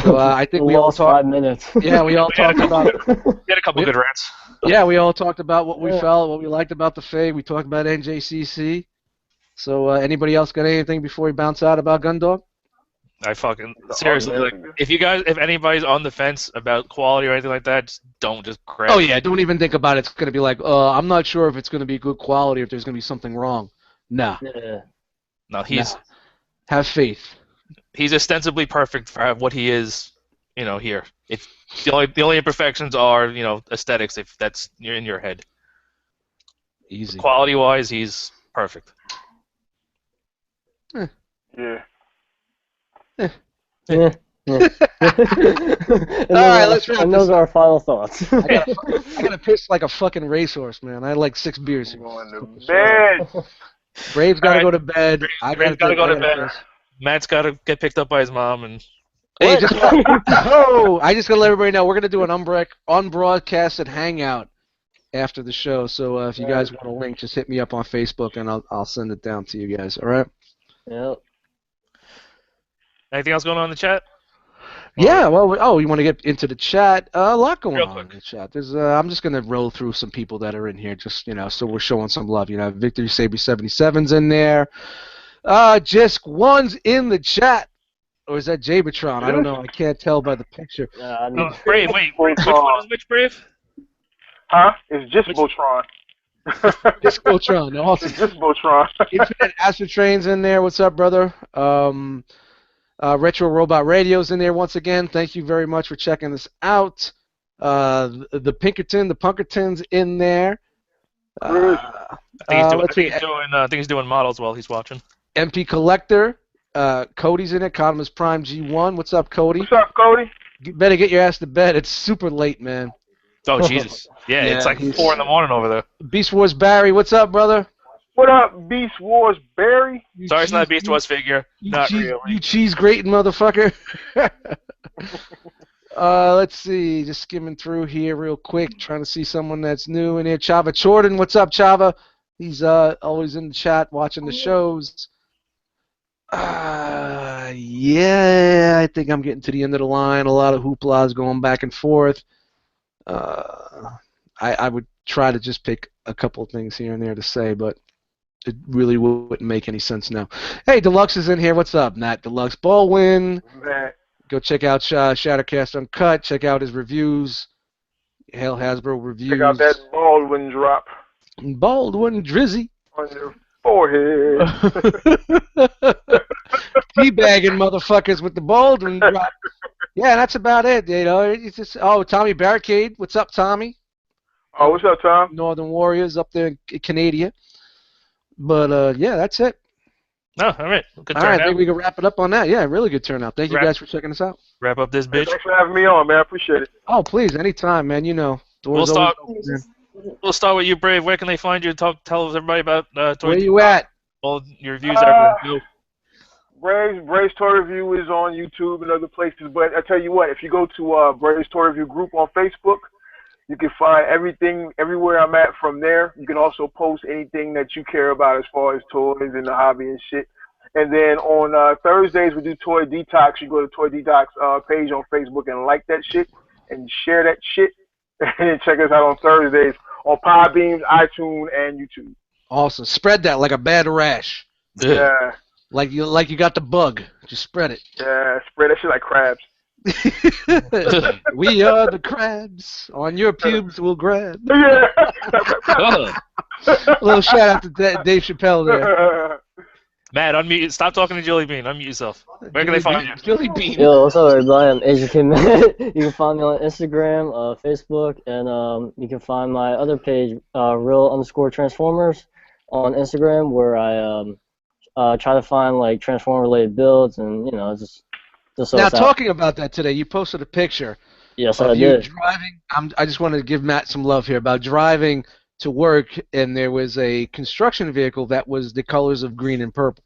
So I think we all talked. 5 minutes. Yeah, we all talked about. We had a couple good rants. Yeah, we all talked about what we felt, what we liked about the FIG. We talked about NJCC. So anybody else got anything before we bounce out about Gundog? I fucking seriously, like, if anybody's on the fence about quality or anything like that, just grab. Oh yeah, don't even think about it. It's gonna be like, I'm not sure if it's gonna be good quality, or if there's gonna be something wrong. Nah. Yeah. No, have faith. He's ostensibly perfect for what he is, here. It's the only imperfections are, aesthetics, if that's in your head. Easy. Quality wise, he's perfect. Yeah. Yeah. All right, let's wrap and those are our final thoughts. I gotta piss like a fucking racehorse, man. I had like 6 beers. Going to bed. Brave's gotta go to bed. Brave's gotta go to bed. Matt's gotta get picked up by his mom and. Hey, I just gotta let everybody know we're gonna do an unbroadcasted hangout after the show. So if you guys want a link, just hit me up on Facebook and I'll send it down to you guys. All right. Yep. Anything else going on in the chat? Yeah, well, you want to get into the chat? A lot going on in the chat. There's, I'm just gonna roll through some people that are in here, just so we're showing some love. Victory Saber 77's in there. Just one's in the chat, or is that Jabatron? I don't know. I can't tell by the picture. Brave, wait, which one is which Brave? Huh? It's just Botron. Just Botron, awesome. It's just Botron. Infinite Astro Train's in there. What's up, brother? Retro Robot Radio's in there once again. Thank you very much for checking this out. The Punkerton's in there. I think he's doing models while he's watching. MP Collector. Cody's in it. Codamus Prime G1. What's up, Cody? What's up, Cody? You better get your ass to bed. It's super late, man. Oh, Jesus. Yeah, it's like 4 in the morning over there. Beast Wars Barry. What's up, brother? What up, Beast Wars Barry? Sorry, it's not Beast Wars figure. Not really. You cheese grating motherfucker. Let's see. Just skimming through here real quick, trying to see someone that's new in here. Chava Jordan. What's up, Chava? He's always in the chat watching the shows. Yeah, I think I'm getting to the end of the line. A lot of hooplas going back and forth. I would try to just pick a couple of things here and there to say, but it really wouldn't make any sense now. Hey, Deluxe is in here. What's up, Nat Deluxe? Baldwin. Go check out Shattercast Uncut. Check out his reviews. Hail Hasbro reviews. Check out that Baldwin drop. Baldwin Drizzy. On your forehead. Teabagging motherfuckers with the Baldwin drop. Yeah, that's about it. It's just, Tommy Barricade. What's up, Tommy? Oh, what's up, Tom? Northern Warriors up there in Canada. But, yeah, that's it. No, all right. Good all right, I think we can wrap it up on that. Yeah, really good turnout. Thank you guys for checking us out. Wrap up this bitch. Thanks for having me on, man. I appreciate it. Oh, please, anytime, man. We'll start with you, Brave. Where can they find you? Tell everybody about Where you at? All your reviews and everything. Brave's Toy Review is on YouTube and other places, but I tell you what, if you go to Brave's Toy Review group on Facebook, you can find everything everywhere I'm at from there. You can also post anything that you care about as far as toys and the hobby and shit. And then on Thursdays, we do Toy Detox. You go to Toy Detox page on Facebook and like that shit and share that shit. And check us out on Thursdays on Podbean, iTunes, and YouTube. Awesome. Spread that like a bad rash. Yeah. Like you got the bug. Just spread it. Yeah, spread that shit like crabs. We are the crabs. On your pubes we'll grab. Yeah. A little shout out to Dave Chappelle there. Matt, unmute. Stop talking to Jelly Bean. Unmute yourself. Where can they find you? Jelly Bean. Yo, what's up, everybody? I'm Asian Kid Matt. You can find me on Instagram, Facebook, and you can find my other page, Real_Transformers, on Instagram, where I try to find like Transformer related builds, and you know, just so Now, it's out. talking about that today, you posted a picture Yes, of I you did. driving. I just wanted to give Matt some love here about driving to work, and there was a construction vehicle that was the colors of green and purple.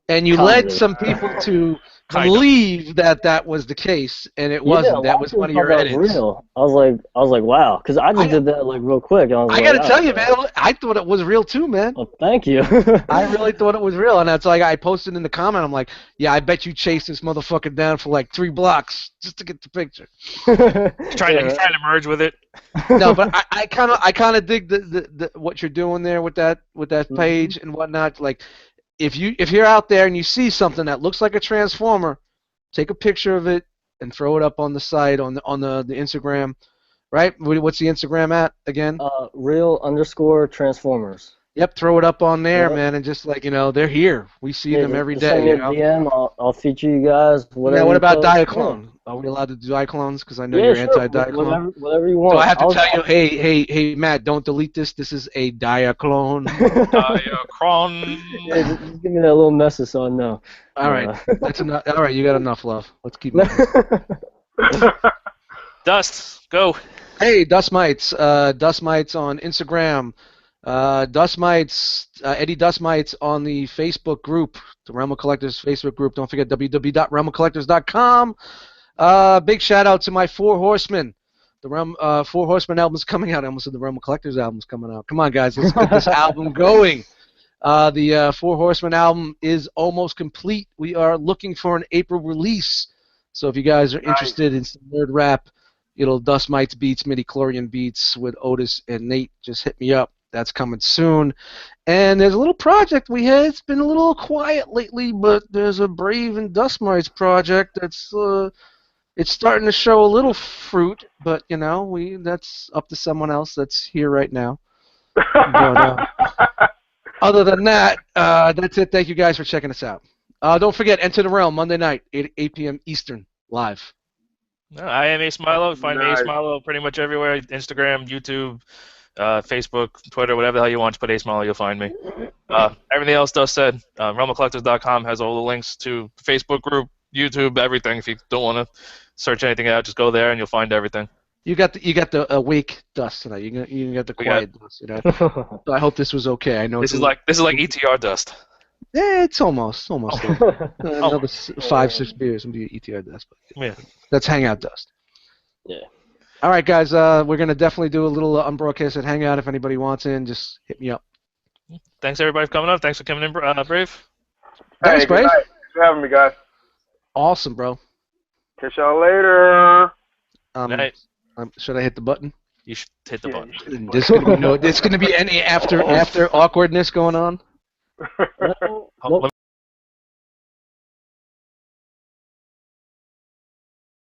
And you Kind led of. some people to Kind of. believe that that was the case, and it Yeah, a wasn't. That lot of was people one of thought your that was edits. real. I was like, wow, because I just did that like real quick. I was I like, gotta tell you, right. man, I thought it was real too, man. Well, thank you. I really thought it was real, and that's like I posted in the comment. I'm like, yeah, I bet you chased this motherfucker down for like 3 blocks just to get the picture. He's trying to merge with it. No, but I kind of dig the what you're doing there with that page and whatnot. Like, if you're out there and you see something that looks like a transformer, take a picture of it and throw it up on the site on the Instagram, right? What's the Instagram at again? Real_Transformers. Yep, throw it up on there, Yep. man, and just like, you know, they're here. We see them every Just send day, me you a know. DM. I'll feature you guys. Whatever. Now, what you about post. Diaclone? Are we allowed to do Diaclones? Because I know Yeah, you're sure. anti-Diaclone. Whatever you want. So I have to tell you, hey, Matt, don't delete this. This is a Diaclone. Diacron. Yeah, just give me that little message so I know. All right, that's enough. All right, you got enough love. Let's keep moving. Dust, go. Hey, Dust Mites. Dust Mites on Instagram. Dust Mites, Eddie Dust Mites on the Facebook group, the Realm of Collectors Facebook group. Don't forget www.realmofcollectors.com. Big shout out to my Four Horsemen. The Four Horsemen album's coming out. I almost said the Realm of Collectors album's coming out. Come on, guys, let's get this album going. The Four Horsemen album is almost complete. We are looking for an April release. So if you guys are interested in some nerd rap, Dust Mites beats, midi-chlorian beats with Otis and Nate, just hit me up. That's coming soon. And there's a little project we had. It's been a little quiet lately, but there's a Brave and Dust Mites project that's it's starting to show a little fruit, but that's up to someone else that's here right now. But other than that, that's it. Thank you guys for checking us out. Don't forget, Enter the Realm Monday night, 8 p.m. Eastern, live. No, I am Ace Milo. Find me Nice. Ace Milo pretty much everywhere. Instagram, YouTube, Facebook, Twitter, whatever the hell you want. Just put Ace Milo, you'll find me. Everything else Dust said. RealmofCollectors.com has all the links to the Facebook group, YouTube, everything. If you don't want to search anything out, just go there and you'll find everything. You got the awake Dust tonight. You got the quiet Dust. So I hope this was okay. I know this is like ETR Dust. Yeah, it's almost there. Another 5-6 beers and be ETR Dust. But Yeah. That's Hangout Dust. Yeah. All right, guys. We're gonna definitely do a little unbroadcasted hangout. If anybody wants in, just hit me up. Thanks everybody for coming up. Thanks for coming in, Brave. Thanks, Brave. Good night. Thanks for having me, guys. Awesome, bro. Catch y'all later. Night. Should I hit the button? You should hit the button. There's gonna be any after awkwardness going on. Well,